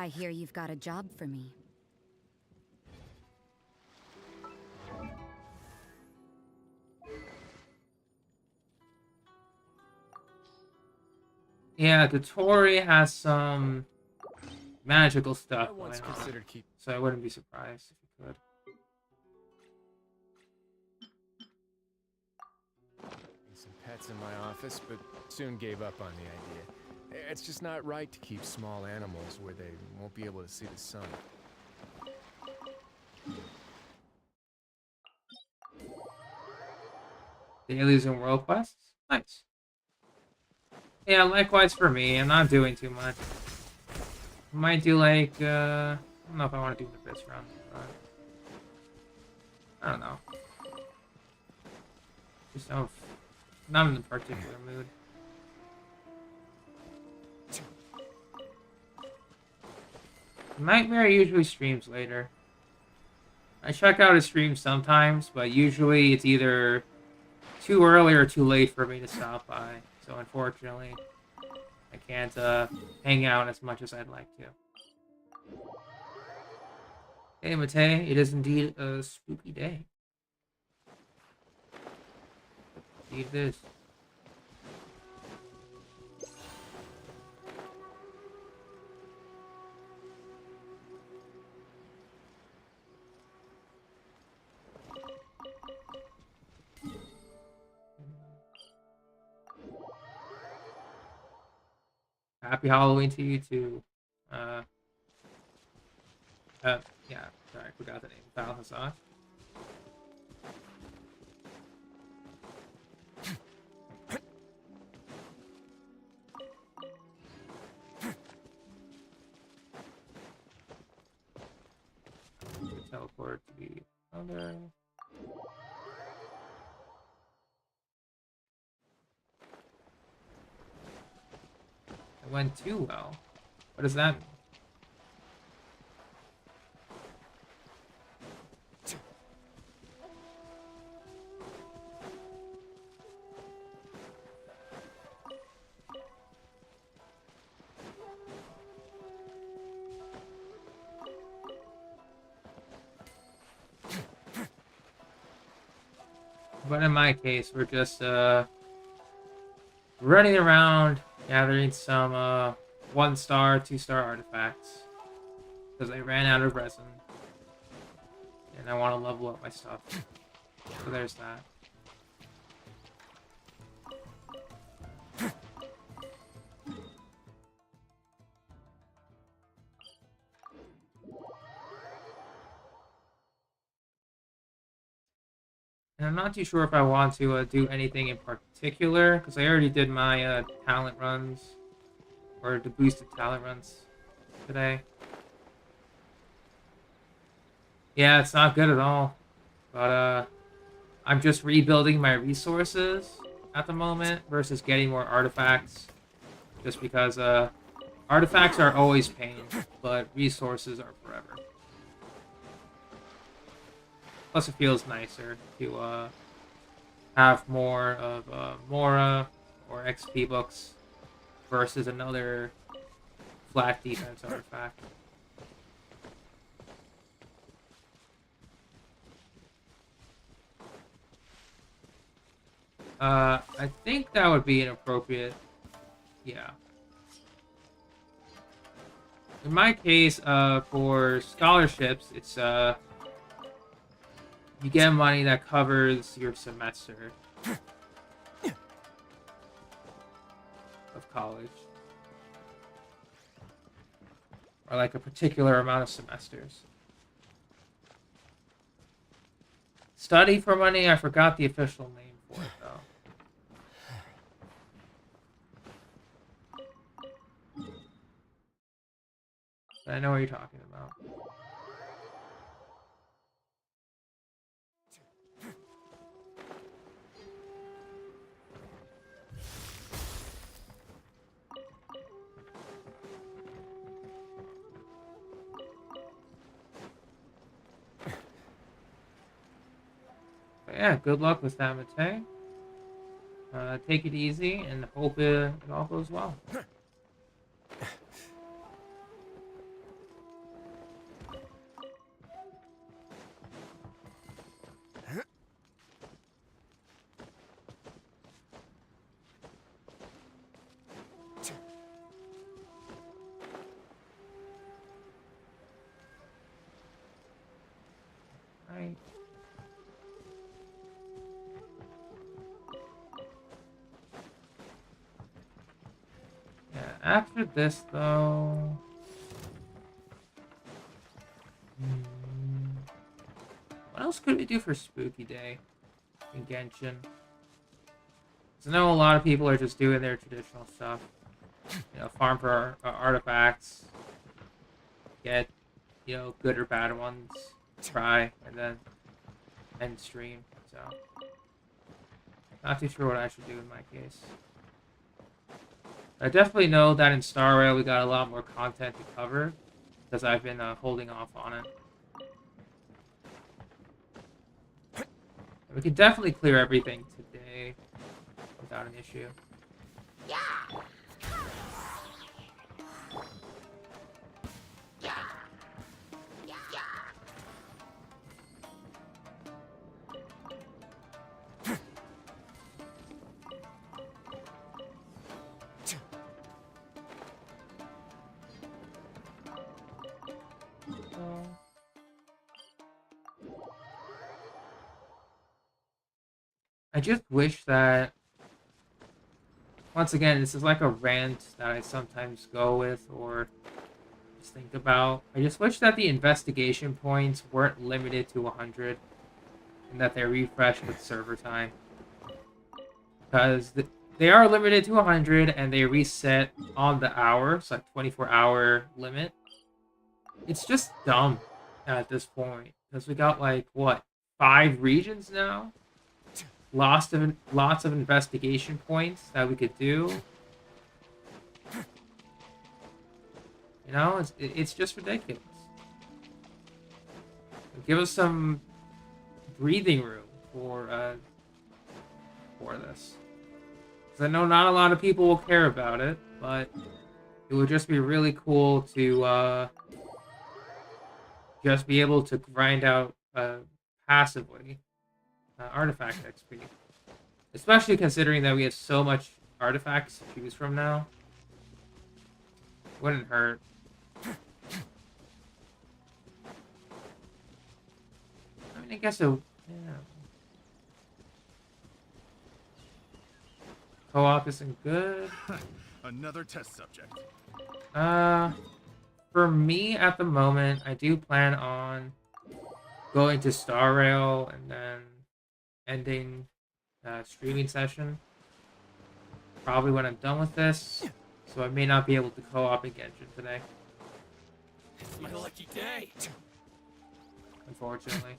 Speaker 5: I hear you've got a job for me.
Speaker 1: Yeah, the Tory has some magical stuff
Speaker 3: I once
Speaker 1: going on,
Speaker 3: considered keep.
Speaker 1: so I wouldn't be surprised if you could.
Speaker 3: Some pets in my office, but soon gave up on the idea. It's just not right to keep small animals where they won't be able to see the sun.
Speaker 1: Dailies and world quests? Nice. Yeah, likewise for me. I'm not doing too much. Might do like, I don't know if I want to do the first run, but I don't know. Just not in a particular mood. Nightmare usually streams later. I check out his streams sometimes, but usually it's either too early or too late for me to stop by. So unfortunately, I can't hang out as much as I'd like to. Hey, Matei, it is indeed a spooky day. Indeed it is. Happy Halloween to you too. Yeah, sorry, I forgot the name. Balthazar. Teleport to the other. It went too well. What does that mean? But in my case, we're just running around gathering some 1-star, 2-star artifacts because I ran out of resin and I want to level up my stuff. So there's that. And I'm not too sure if I want to do anything in particular, because I already did my talent runs, or the boosted talent runs today. Yeah, it's not good at all. But I'm just rebuilding my resources at the moment versus getting more artifacts. Just because artifacts are always pain, but resources are forever. Plus, it feels nicer to have more of Mora or XP books versus another flat defense artifact. I think that would be an appropriate, yeah. In my case, for scholarships, it's you get money that covers your semester of college. Or like a particular amount of semesters. Study for money, I forgot the official name for it though. But I know what you're talking about. But yeah, good luck with that, Matei. Take it easy and hope it all goes well. right? Yeah, after this though... What else could we do for Spooky Day in Genshin? 'Cause I know a lot of people are just doing their traditional stuff. You know, farm for artifacts, get, you know, good or bad ones, try, and then end stream. So, not too sure what I should do in my case. I definitely know that in Star Rail we got a lot more content to cover, because I've been holding off on it. We can definitely clear everything today without an issue. I just wish that, once again, this is like a rant that I sometimes go with or just think about. I just wish that the investigation points weren't limited to 100 and that they're refreshed with server time. Because they are limited to 100 and they reset on the hour, so like 24-hour limit. It's just dumb at this point. Because we got like, what, 5 regions now? Lots of investigation points that we could do. You know, it's just ridiculous. Give us some breathing room for this. Because I know not a lot of people will care about it, but it would just be really cool to just be able to grind out passively artifact XP. Especially considering that we have so much artifacts to choose from now. Wouldn't hurt. I mean, I guess it... Yeah. Co-op isn't good.
Speaker 6: Another test subject.
Speaker 1: For me, at the moment, I do plan on going to Star Rail and then ending streaming session. Probably when I'm done with this. So I may not be able to co-op in Genshin today.
Speaker 2: It's my lucky day.
Speaker 1: Unfortunately.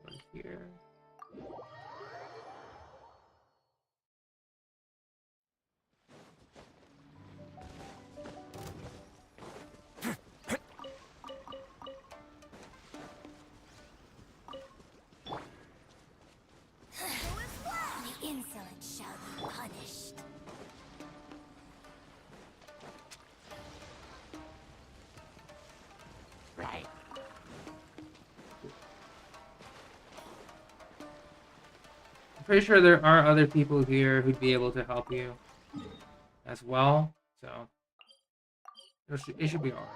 Speaker 1: Right here.
Speaker 4: The insolent shall be punished.
Speaker 2: Right.
Speaker 1: I'm pretty sure there are other people here who'd be able to help you as well, so it should be alright.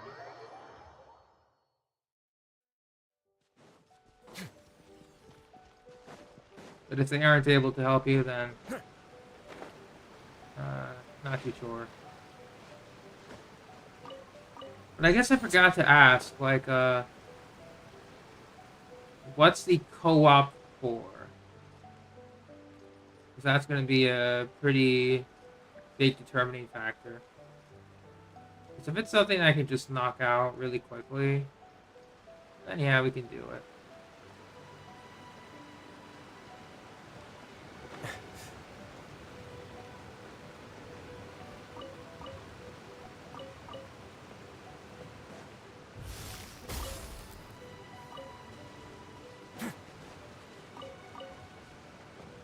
Speaker 1: But if they aren't able to help you, then not too sure. But I guess I forgot to ask, like, what's the co-op for? Because that's going to be a pretty big determining factor. Because if it's something I can just knock out really quickly, then yeah, we can do it.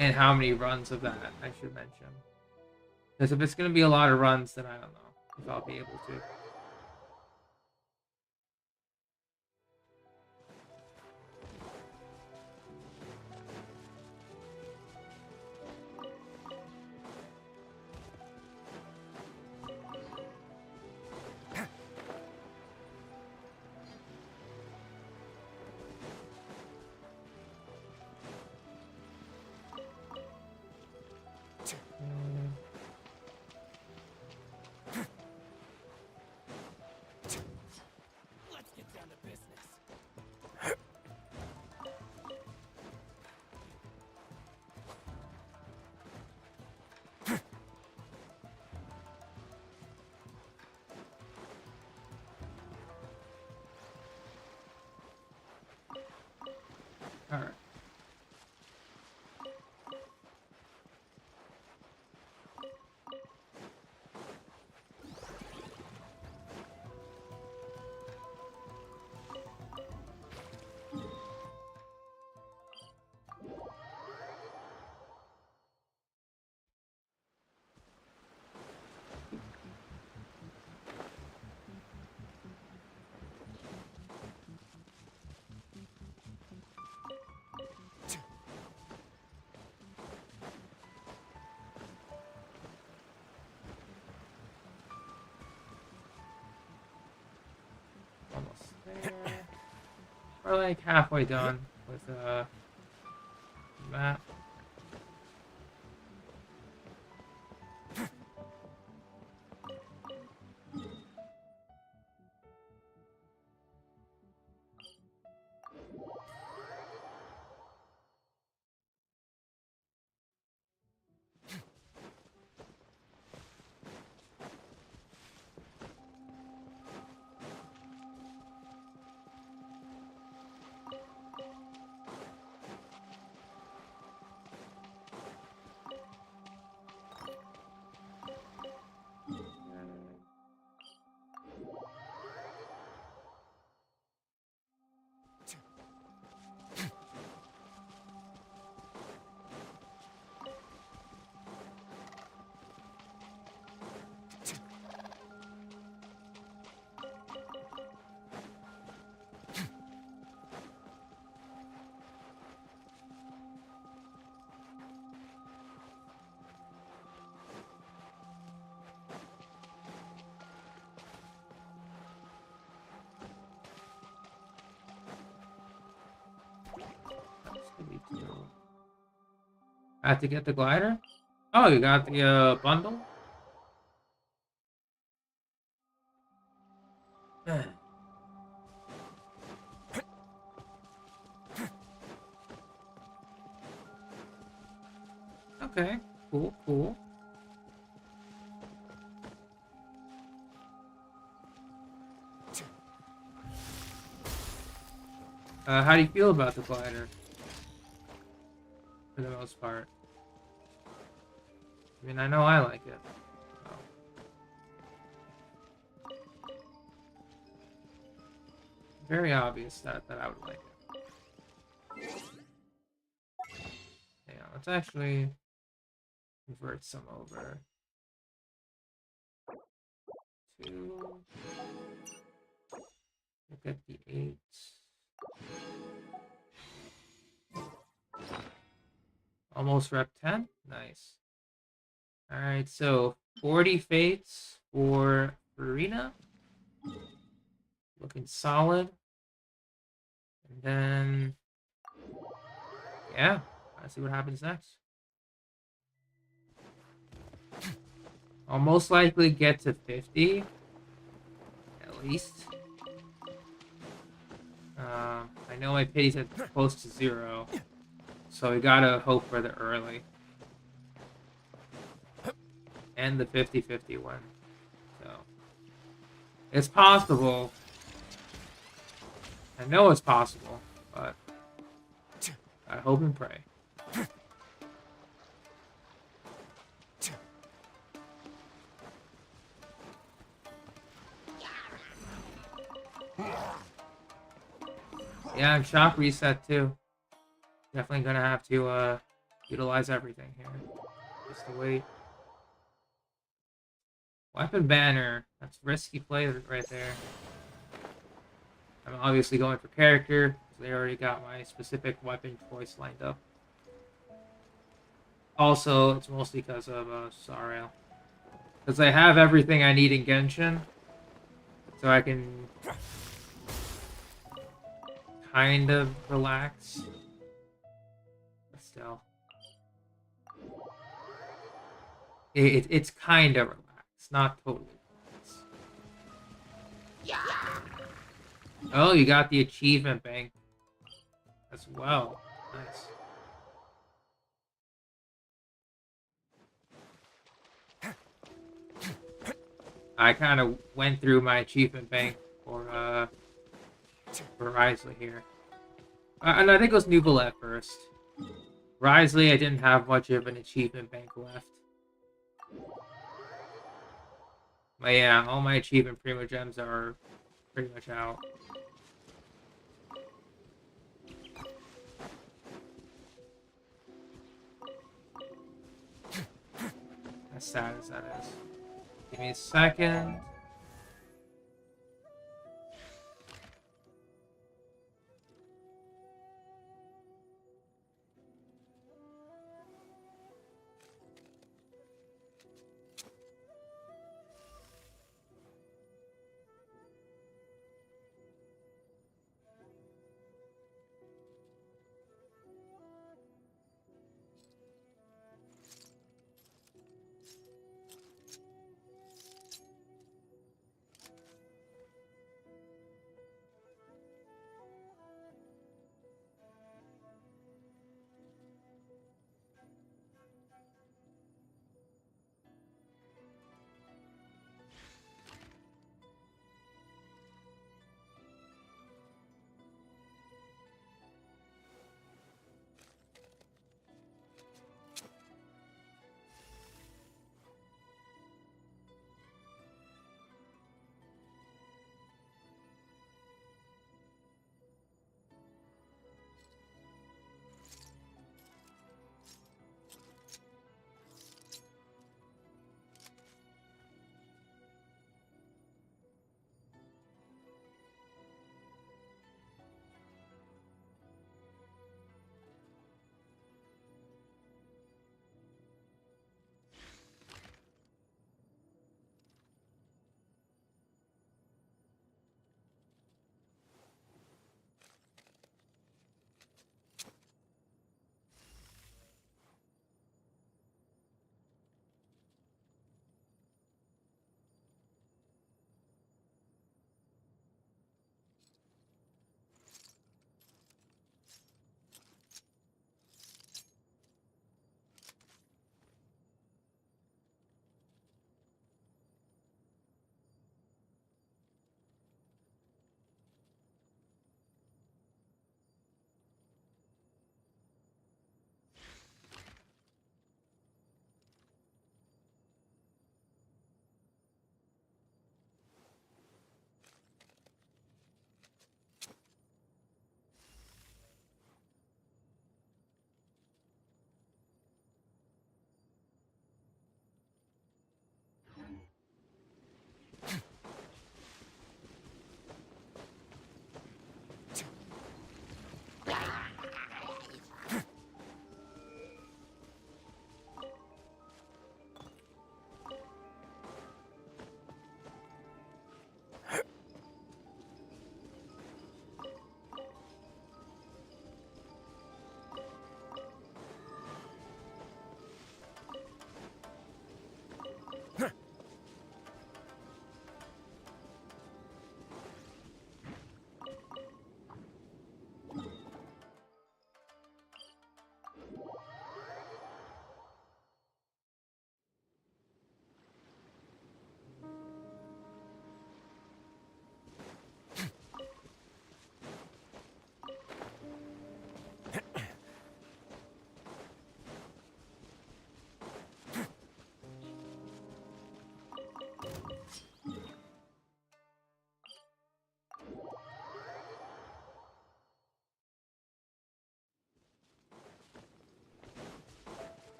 Speaker 1: And how many runs of that, I should mention. Because if it's going to be a lot of runs, then I don't know if I'll be able to. We're like halfway done with the map. I have to get the glider? Oh, you got the bundle? Okay, cool, cool. How do you feel about the glider? For the most part. I mean, I know I like it. So. Very obvious that I would like it. Yeah, let's actually convert some over to look at the 8. Almost rep 10. Nice. Alright, so 40 fates for Farina. Looking solid. And then, yeah, let's see what happens next. I'll most likely get to 50, at least. I know my pity's at close to 0, so we gotta hope for the early. And the 50-50 win. So, it's possible. I know it's possible, but I hope and pray. Yeah, and shop reset too. Definitely gonna have to utilize everything here. Just to wait. Weapon banner. That's risky play right there. I'm obviously going for character, so they already got my specific weapon choice lined up. Also, it's mostly because of Sarail. Because I have everything I need in Genshin, so I can kind of relax. But still. It's kind of relaxed, not totally relaxed. Oh, you got the achievement bank as well. Nice. I kind of went through my achievement bank for Risley here. And I think it was Nouvel at first. Risley, I didn't have much of an achievement bank left. But yeah, all my achievement Primo Gems are pretty much out. As sad as that is. Give me a second.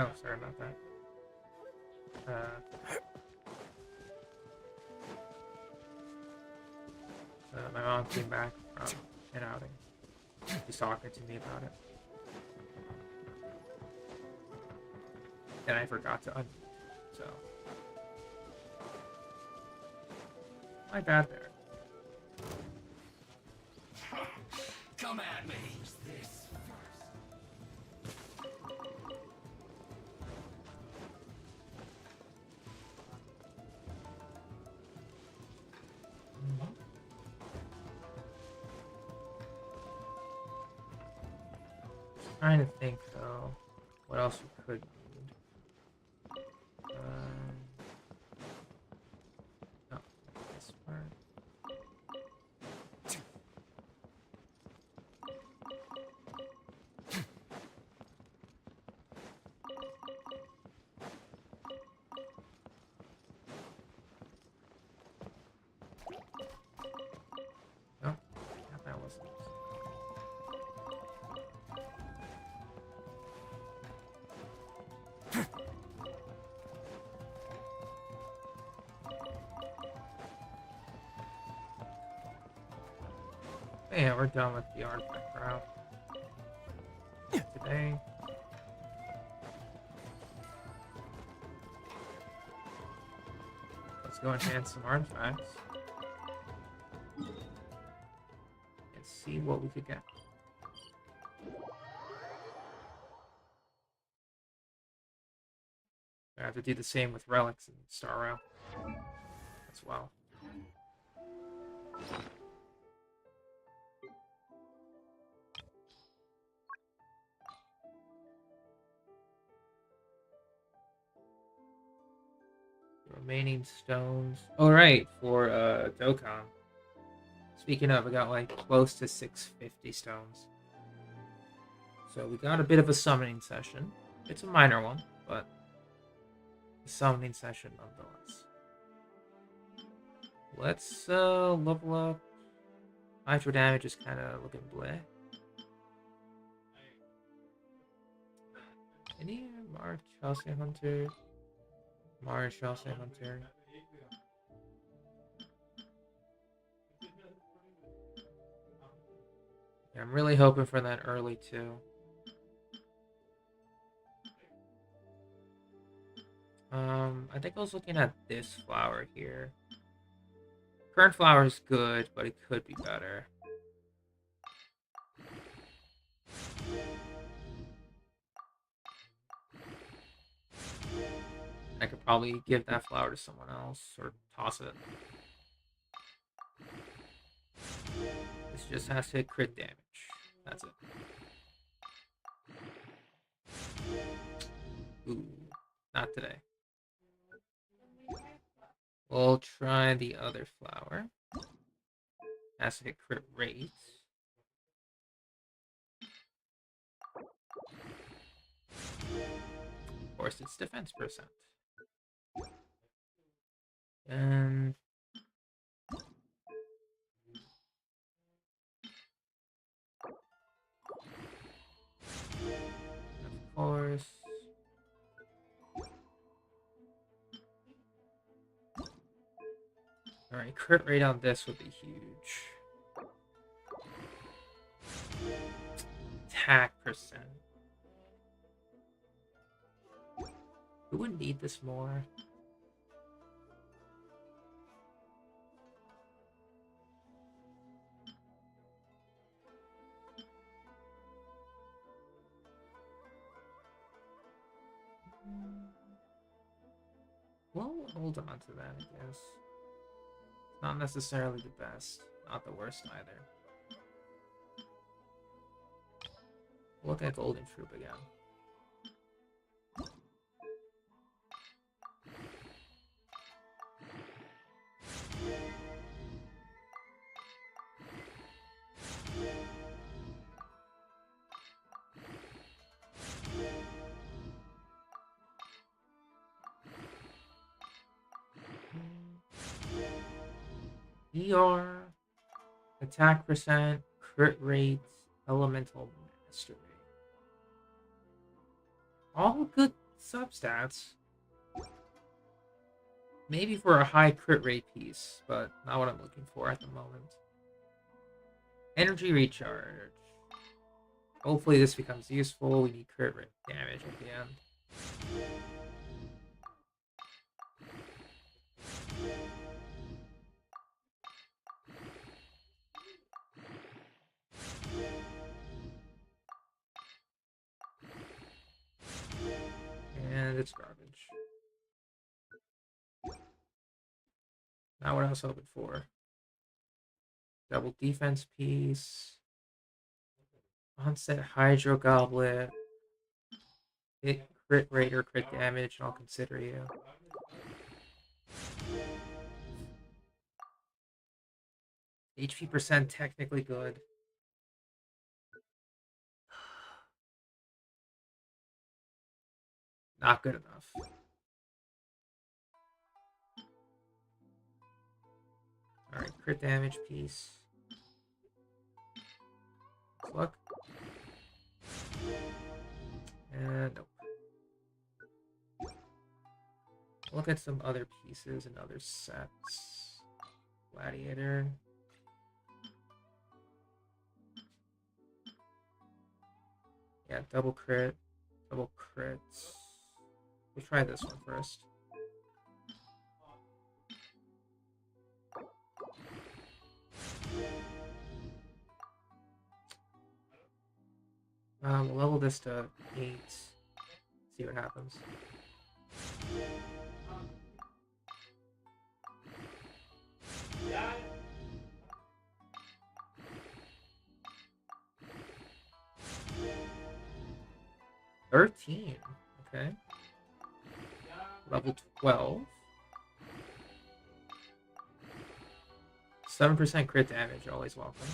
Speaker 1: Oh, sorry about that. My mom came back from an outing. She's talking to me about it. And I forgot to unmute, so. My bad there.
Speaker 2: Come at me.
Speaker 1: Trying to think though, what else we could need. No, this part. No, that wasn't. Yeah, we're done with the artifact route today. Let's go enhance some artifacts and see what we could get. I have to do the same with relics and Star Rail as well. Remaining stones. All right, for Dokkan. Speaking of, I got like close to 650 stones. So we got a bit of a summoning session. It's a minor one, but a summoning session nonetheless. Let's level up. Hydro damage is kind of looking bleh. Any March Chelsea Hunter? March Chelsea Hunter. Yeah, I'm really hoping for that early too. I think I was looking at this flower here. Current flower is good, but it could be better. I could probably give that flower to someone else or toss it. This just has to hit crit damage. That's it. Ooh, not today. We'll try the other flower. Has to hit crit rate. Of course, it's defense percent. And of course, all right, crit rate on this would be huge. Attack percent. Who would need this more? We'll hold on to that, I guess. Not necessarily the best, not the worst either. Look at Golden Troop again. ER, attack percent, crit rate, elemental mastery. All good substats. Maybe for a high crit rate piece, but not what I'm looking for at the moment. Energy recharge. Hopefully this becomes useful. We need crit rate damage at the end. And it's garbage. Not what I was hoping for. Double defense piece. Onset Hydro Goblet. Hit crit rate or crit damage, and I'll consider you. HP percent technically good. Not good enough. Alright, crit damage piece. Let's look. And nope. Look at some other pieces and other sets. Gladiator. Yeah, double crit. Double crit. We'll try this one first. We'll level this to 8. See what happens. $13. Okay. Level 12. 7% crit damage, always welcome.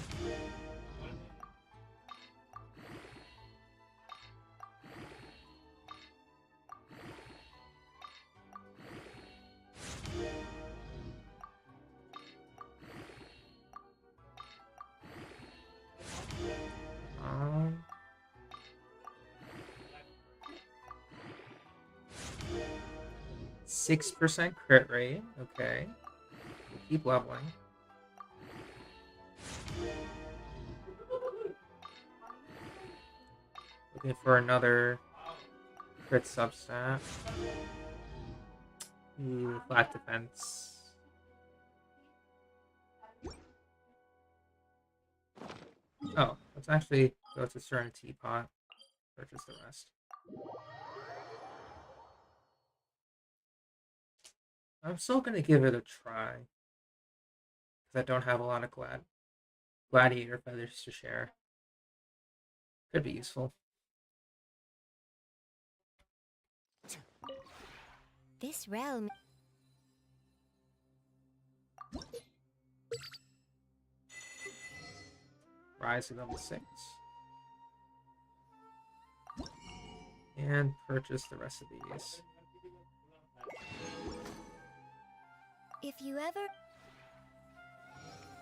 Speaker 1: Um, 6% crit rate. Okay. We'll keep leveling. Looking for another crit substat. Ooh, flat defense. Oh, let's actually go to certain teapot. Purchase the rest. I'm still gonna give it a try. Because I don't have a lot of gladiator feathers to share. Could be useful.
Speaker 4: This realm.
Speaker 1: Rise to level 6. And purchase the rest of these.
Speaker 4: If you ever.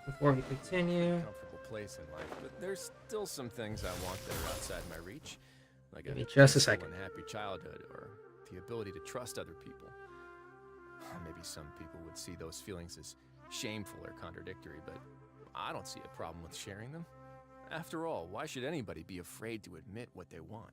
Speaker 1: Before we continue,
Speaker 3: Comfortable place in life, but there's still some things I want that are outside my reach, like
Speaker 1: give me
Speaker 3: a
Speaker 1: just a
Speaker 3: peaceful
Speaker 1: second.
Speaker 3: and happy childhood, or the ability to trust other people. Maybe some people would see those feelings as shameful or contradictory, but I don't see a problem with sharing them. After all, why should anybody be afraid to admit what they want?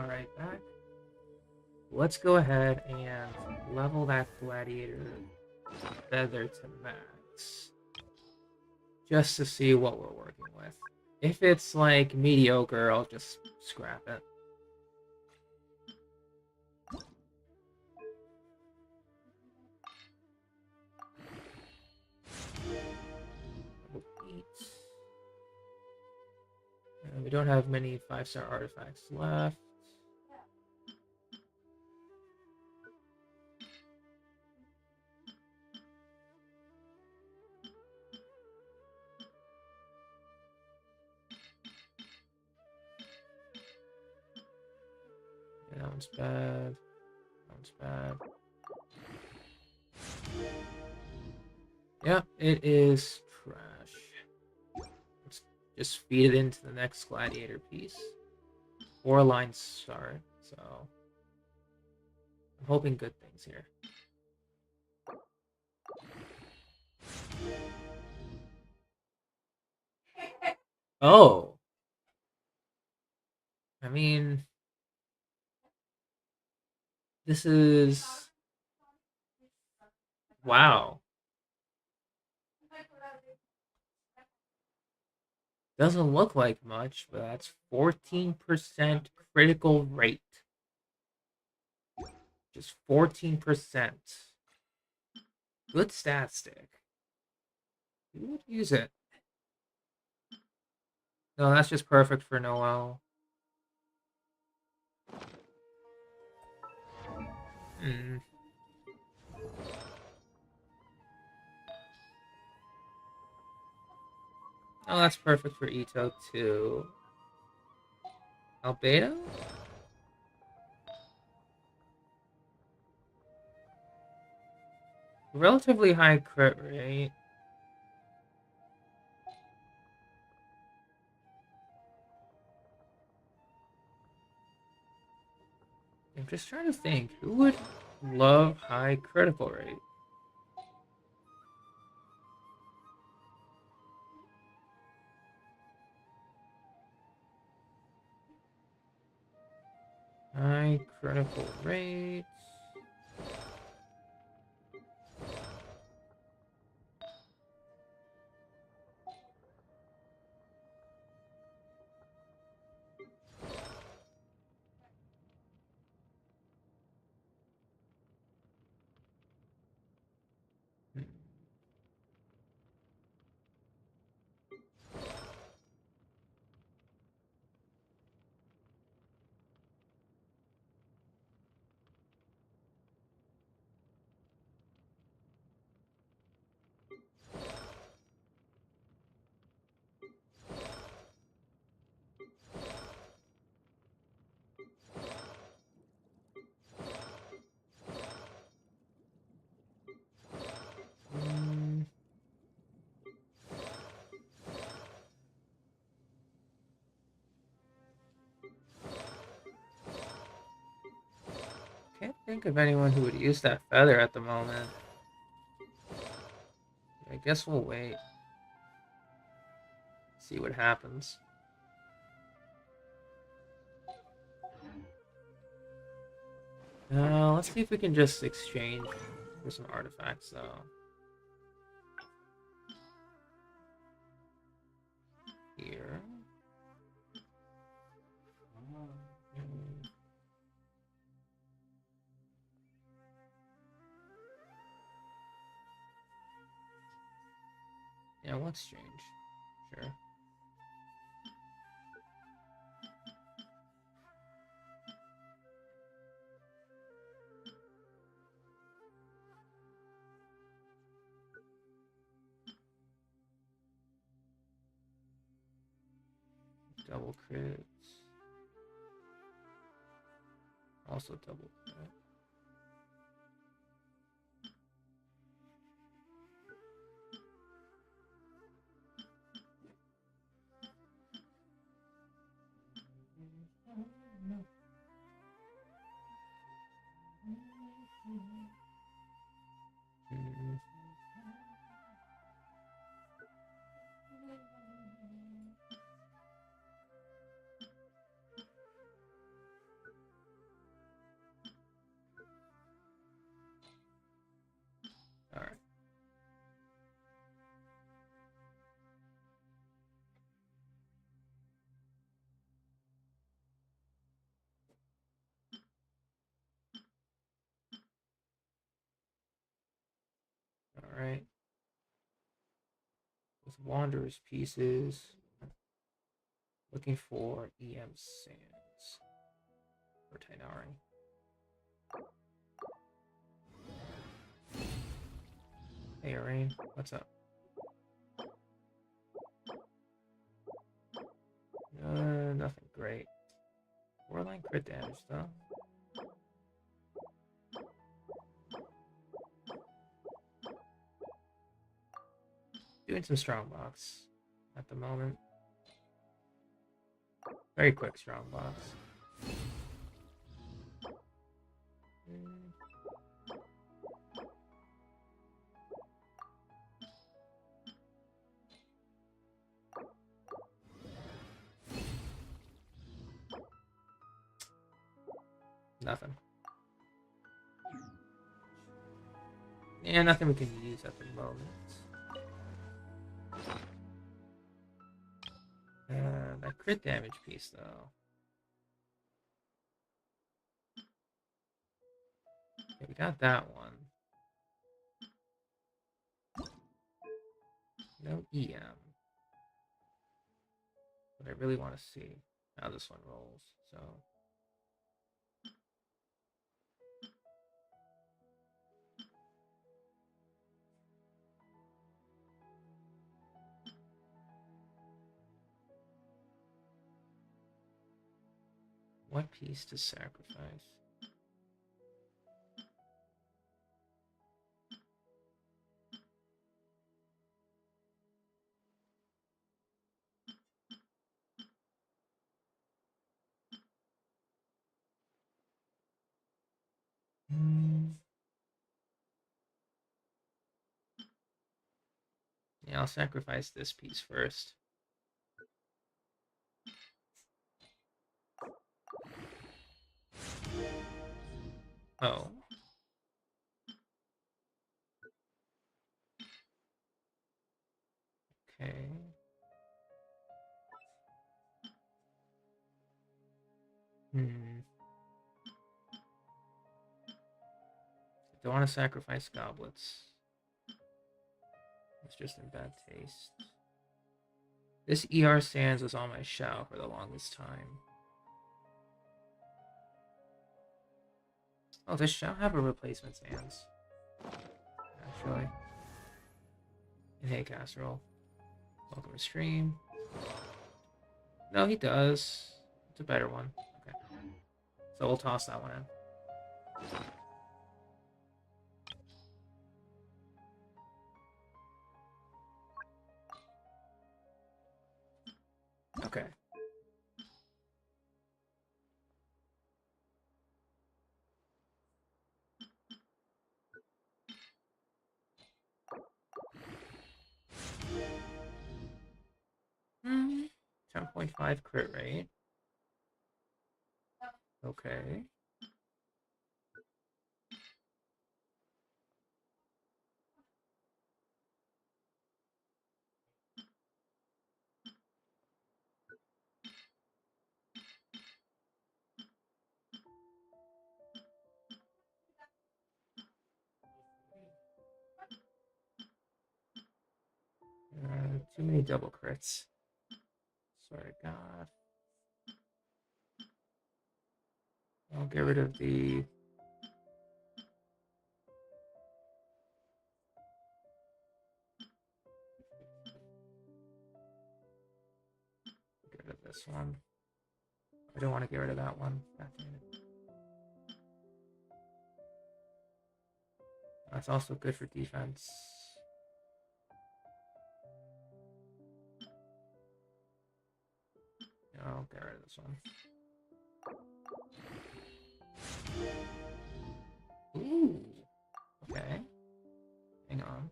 Speaker 1: Alright, back. Let's go ahead and level that gladiator feather to max. Just to see what we're working with. If it's like mediocre, I'll just scrap it. We don't have many 5-star artifacts left. Yeah, that one's bad. That one's bad. Yeah, it is trash. Let's just feed it into the next gladiator piece. 4 lines start, so I'm hoping good things here. Oh. I mean, this is... Wow. Doesn't look like much, but that's 14% critical rate. Just 14%. Good stat stick. Who would use it? No, that's just perfect for Noel. Hmm. Oh, that's perfect for Ito too. Albedo? Relatively high crit rate. I'm just trying to think. Who would love high critical rate? High critical rate. Can't think of anyone who would use that feather at the moment. I guess we'll wait. See what happens. Let's see if we can just exchange for some artifacts, though. Here. Yeah, we'll exchange. Sure. Double crits. Also double crit. Wanderer's pieces. Looking for EM sands for Tainari. Hey, Rain, what's up? Nothing great. 4-line crit damage, though. Doing some strongbox at the moment. Very quick strongbox. Nothing. Yeah, nothing we can use at the moment. That crit damage piece, though. Okay, we got that one. No EM. But I really want to see how this one rolls, so... What piece to sacrifice? Yeah, I'll sacrifice this piece first. Oh. Okay. I don't want to sacrifice goblets. It's just in bad taste. This ER Sands was on my shelf for the longest time. Oh, this shall have a replacement Sands. Actually. And hey, Casserole. Welcome to stream. No, he does. It's a better one. Okay. So we'll toss that one in. Okay. Hmm. 10.5 crit rate. Okay. Too many double crits. Sorry, God. I'll get rid of the... Get rid of this one. I don't want to get rid of that one. God damn it. That's also good for defense. I'll get rid of this one. Ooh. Okay. Hang on.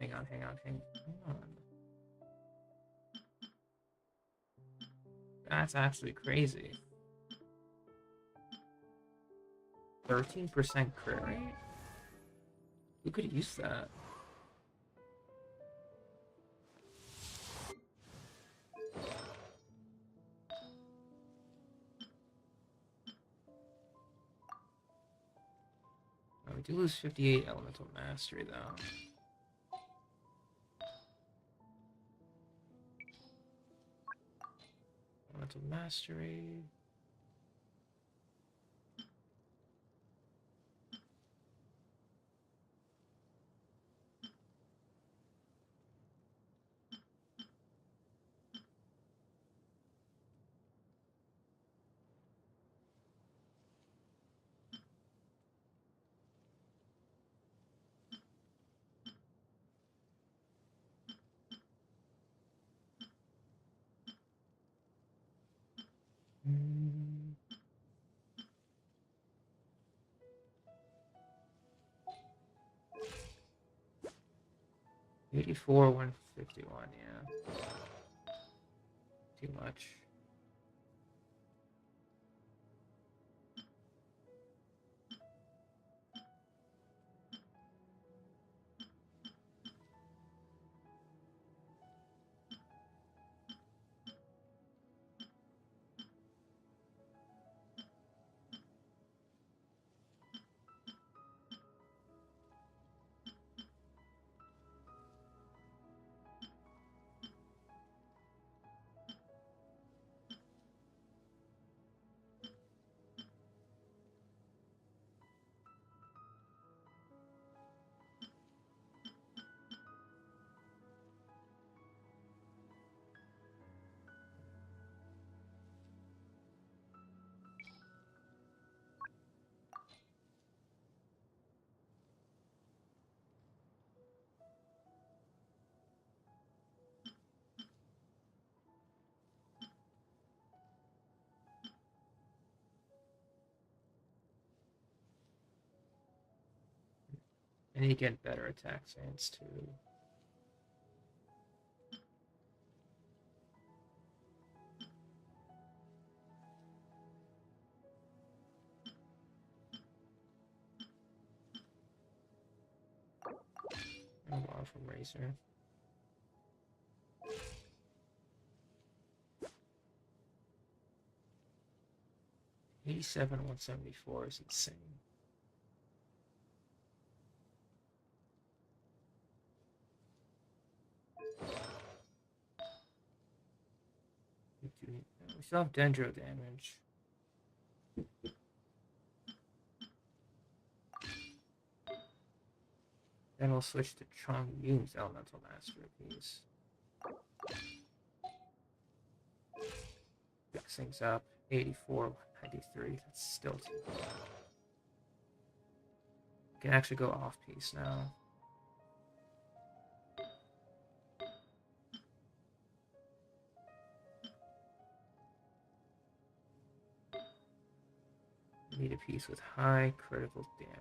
Speaker 1: Hang on. That's actually crazy. 13% crit rate? Who could use that? Oh, we do lose 58 elemental mastery though. Elemental Mastery. Mm. 84, 151, yeah. Too much. And you get better attack stance too. Oh, wow, from Razor. $87, 174 is insane. We still have Dendro damage. Then we'll switch to Chong Yu's Elemental Masterpiece. Fix things up. 84, 93. That's still too low. Can actually go off piece now. Need a piece with high critical damage.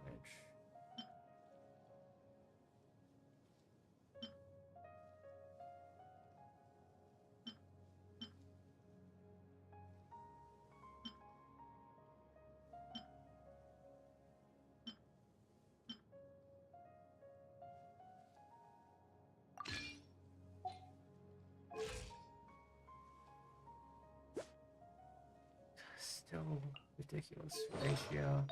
Speaker 1: Still ridiculous ratio.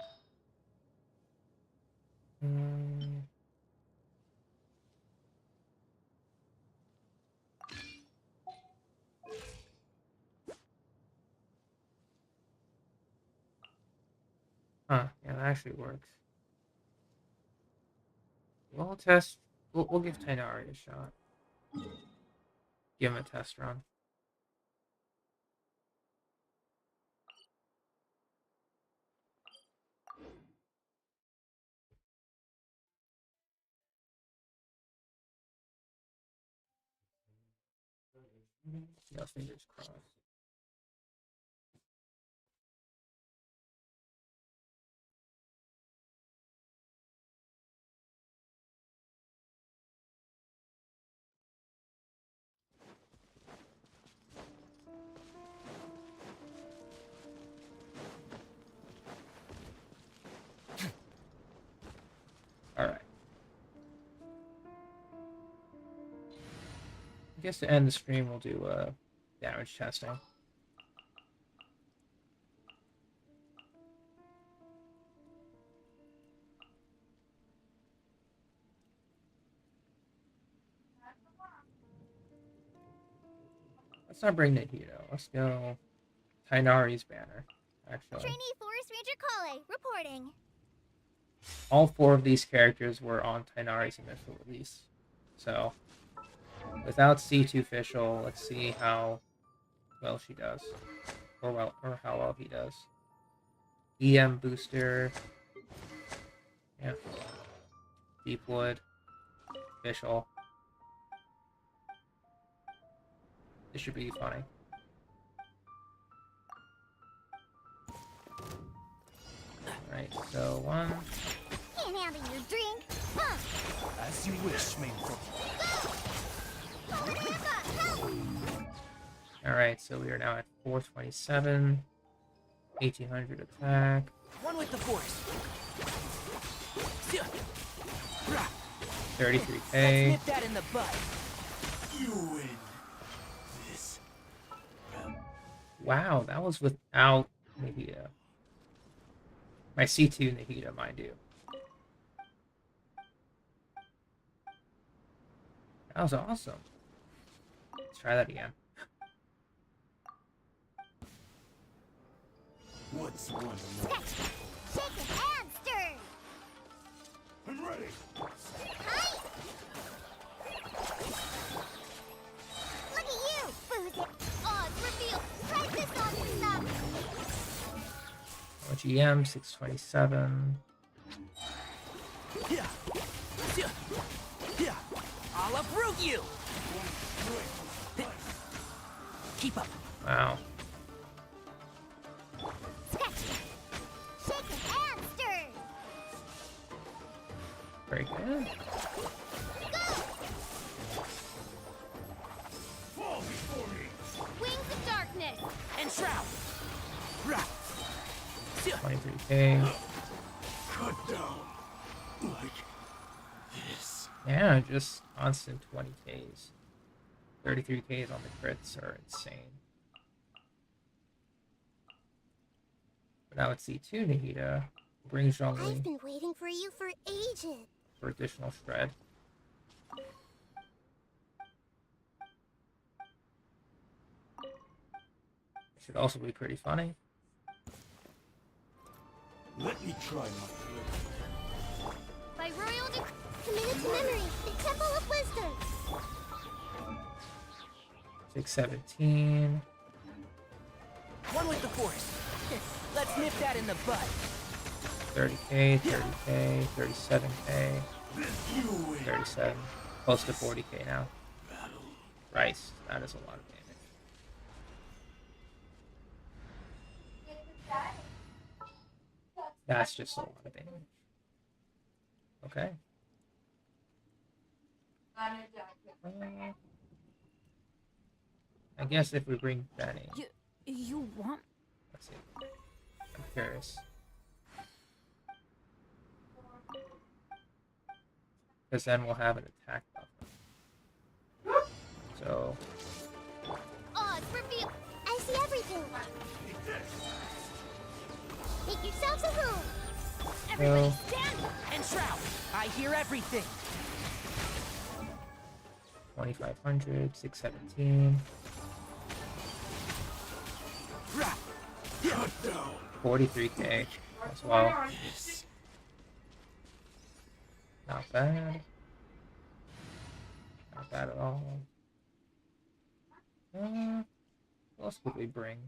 Speaker 1: Huh, yeah, that actually works. We'll test. We'll give Tainari a shot. Give him a test run. Yeah, fingers crossed. All right. I guess to end the stream, we'll do damage testing. Let's not bring Nahito. Let's go Tainari's banner, actually.
Speaker 4: Trainee Forest Ranger Kale, reporting.
Speaker 1: All 4 of these characters were on Tainari's initial release. So, without C2 official, let's see how well she does. Or how well he does. EM booster. Yeah. Deepwood. Official. This should be funny. Alright, so 1.
Speaker 4: Can't handle your drink. Huh.
Speaker 6: As you wish, main folk.
Speaker 1: Alright, so we are now at 427. 1800 attack.
Speaker 2: One with the force.
Speaker 1: 33k.
Speaker 2: Nip that in the butt.
Speaker 6: You win. This.
Speaker 1: Wow, that was without Nahida. My C2 Nahida, mind you. That was awesome. Let's try that again.
Speaker 6: What's one more?
Speaker 4: Shaken and stirred.
Speaker 6: I'm ready.
Speaker 4: Hi. Look at you, boozy. Odds reveal. Try this on for some.
Speaker 1: Much EM, 627.
Speaker 2: Yeah. I'll uproot you. Keep up.
Speaker 1: Wow.
Speaker 4: Shaken and stirred.
Speaker 1: Very good.
Speaker 6: Fall before me.
Speaker 4: Wings of darkness.
Speaker 2: And shroud.
Speaker 1: 23k.
Speaker 6: Cut down. Like this.
Speaker 1: Yeah, just constant 20ks. 33ks on the crits are insane. But now it's C2 Nahida. Bring Zhongli
Speaker 4: I've been waiting for you for ages.
Speaker 1: for additional shred. Should also be pretty funny.
Speaker 6: Let me try my flavor.
Speaker 4: By royal committed to memory, the Temple of Wisdom.
Speaker 1: 617.
Speaker 2: One with the force. Let's nip that in the butt.
Speaker 1: 30k, 30k, 37k,
Speaker 6: You win.
Speaker 1: 37. Close to 40k now.
Speaker 6: Battle.
Speaker 1: Christ, that is a lot of damage. That's just a lot of damage. Okay. I guess if we bring Benny,
Speaker 5: You want...
Speaker 1: let's see. I'm curious. Because then we'll have an attack buffer. So,
Speaker 4: Odds reveal. I see everything. Make yourselves a room.
Speaker 2: Everybody stand and shroud. I hear everything.
Speaker 1: 2500, 617,
Speaker 6: Cut down.
Speaker 1: 43k as well.
Speaker 6: This.
Speaker 1: Not bad. Not bad at all. What else could we bring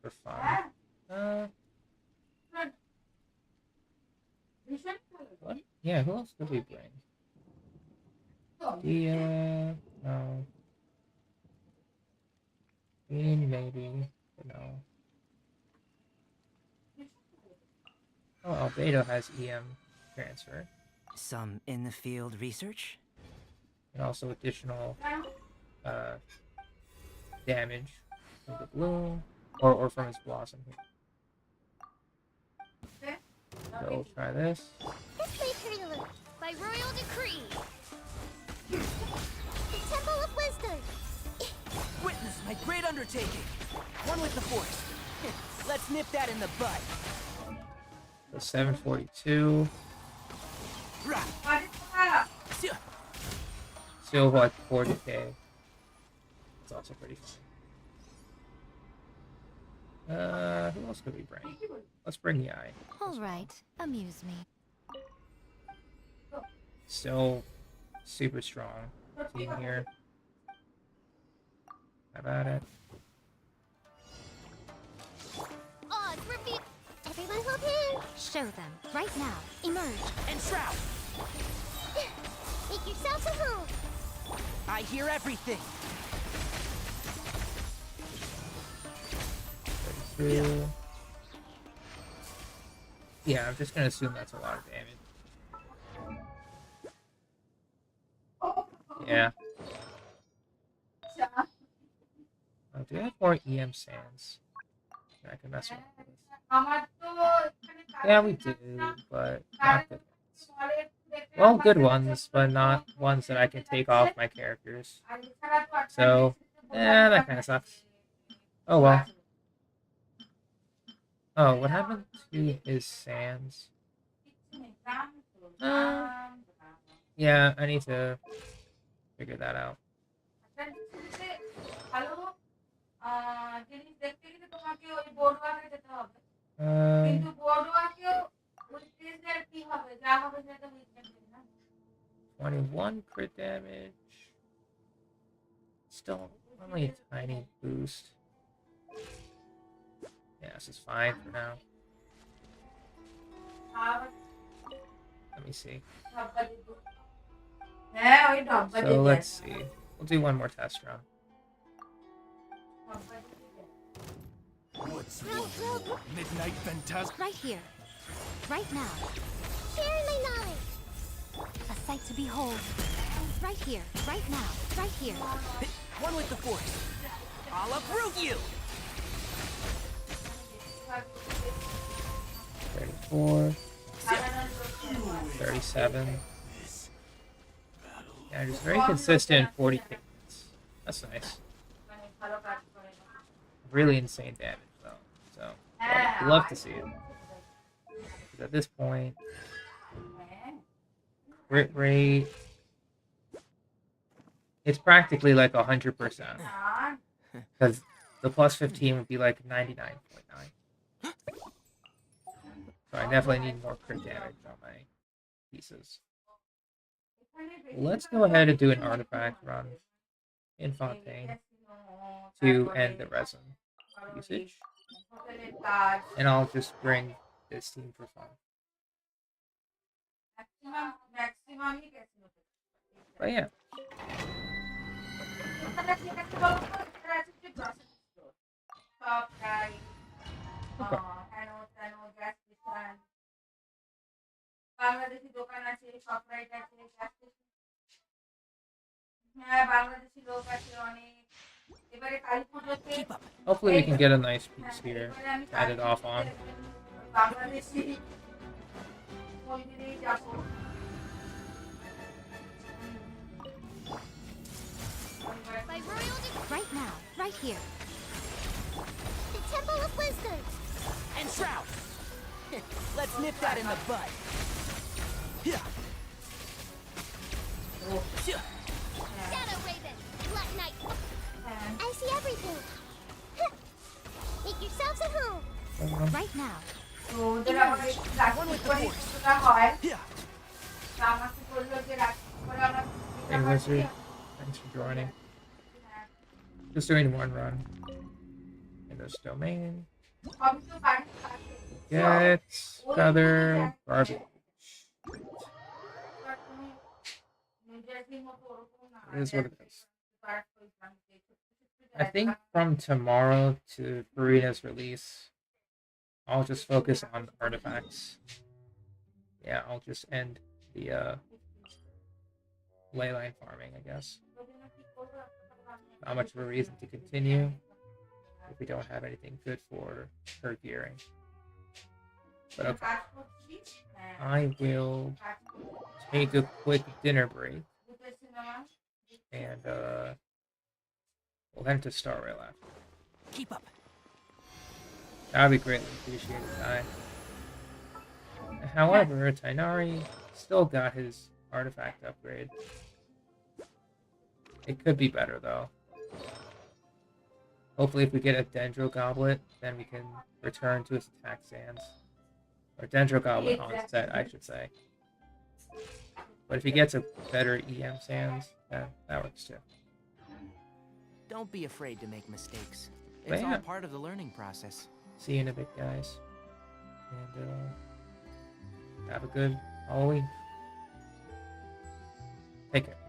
Speaker 1: for fun? What? Yeah, who else could we bring? No. Bean, maybe, but no. Oh, Albedo has EM transfer.
Speaker 7: Some in-the-field research?
Speaker 1: And also additional damage from the bloom or from his blossom. So we'll try this.
Speaker 4: This way, prelude. By royal decree. The Temple of Wisdom.
Speaker 2: Witness my great undertaking. One with the force. Let's nip that in the butt.
Speaker 1: So 742. Still like 40k. It's also pretty fun. Who else could we bring? Let's bring Yai.
Speaker 4: All right, amuse me.
Speaker 1: Still super strong team here. How about it?
Speaker 4: Odds reveal. Everyone hold hands. Show them right now. Emerge.
Speaker 2: And Shroud!
Speaker 4: Make yourself at home.
Speaker 2: I hear everything.
Speaker 1: 32. Yeah, I'm just gonna assume that's a lot of damage. Yeah. Oh, do I have more EM sands that I can mess with? Yeah, we do, but not good ones. Well, good ones, but not ones that I can take off my characters. So, yeah, that kind of sucks. Oh well. Oh, what happened to his sands? Yeah, I need to figure that out. Um, 21 crit damage. Still only a tiny boost. Yeah, this is fine for now. Let me see. So let's see. We'll do one more test run.
Speaker 3: What's wrong? Midnight Phantasm.
Speaker 4: Right here. Right now. Sharing my knowledge. A sight to behold. Right here. Right now. Right here.
Speaker 2: One with the Force. I'll uproot you!
Speaker 1: 34. 37. Yeah, just very consistent 40 hits. That's nice. Really insane damage though. So love to see it. 'Cause at this point, crit rate, it's practically like 100%. Because the plus 15 would be like 99.9. So I definitely need more crit damage on my pieces. Let's go ahead and do an artifact run in Fontaine to end the resin usage. And I'll just bring this team for fun. But yeah. Okay.
Speaker 2: Keep up.
Speaker 1: Hopefully we can get a nice piece here to add it off on.
Speaker 4: By royal right now. Right here. The Temple of Wisdom.
Speaker 2: And Shroud! Let's nip that in the bud. Yeah.
Speaker 4: Shadow Raven. Black Knight. I see everything. Make yourselves at home. Right now.
Speaker 2: One with the Force. Yeah.
Speaker 1: Hey Wizard, thanks for joining. Just doing one run in this domain. Get feather garbage. It is what it is. I think from tomorrow to Farina's release, I'll just focus on artifacts. Yeah, I'll just end the leyline farming, I guess. Not much of a reason to continue if we don't have anything good for her gearing. But okay. I will take a quick dinner break. And we'll head to Star Rail after.
Speaker 2: Keep up.
Speaker 1: That would be greatly appreciated, Ty. However, Tainari still got his artifact upgrade. It could be better, though. Hopefully if we get a Dendro Goblet, then we can return to his attack sands. Or Dendro Goblet on set, I should say. But if he gets a better EM sands, then that works too.
Speaker 2: Don't be afraid to make mistakes.
Speaker 1: But
Speaker 2: It's
Speaker 1: yeah.
Speaker 2: all part of the learning process.
Speaker 1: See you in a bit, guys. And have a good Halloween. Take care.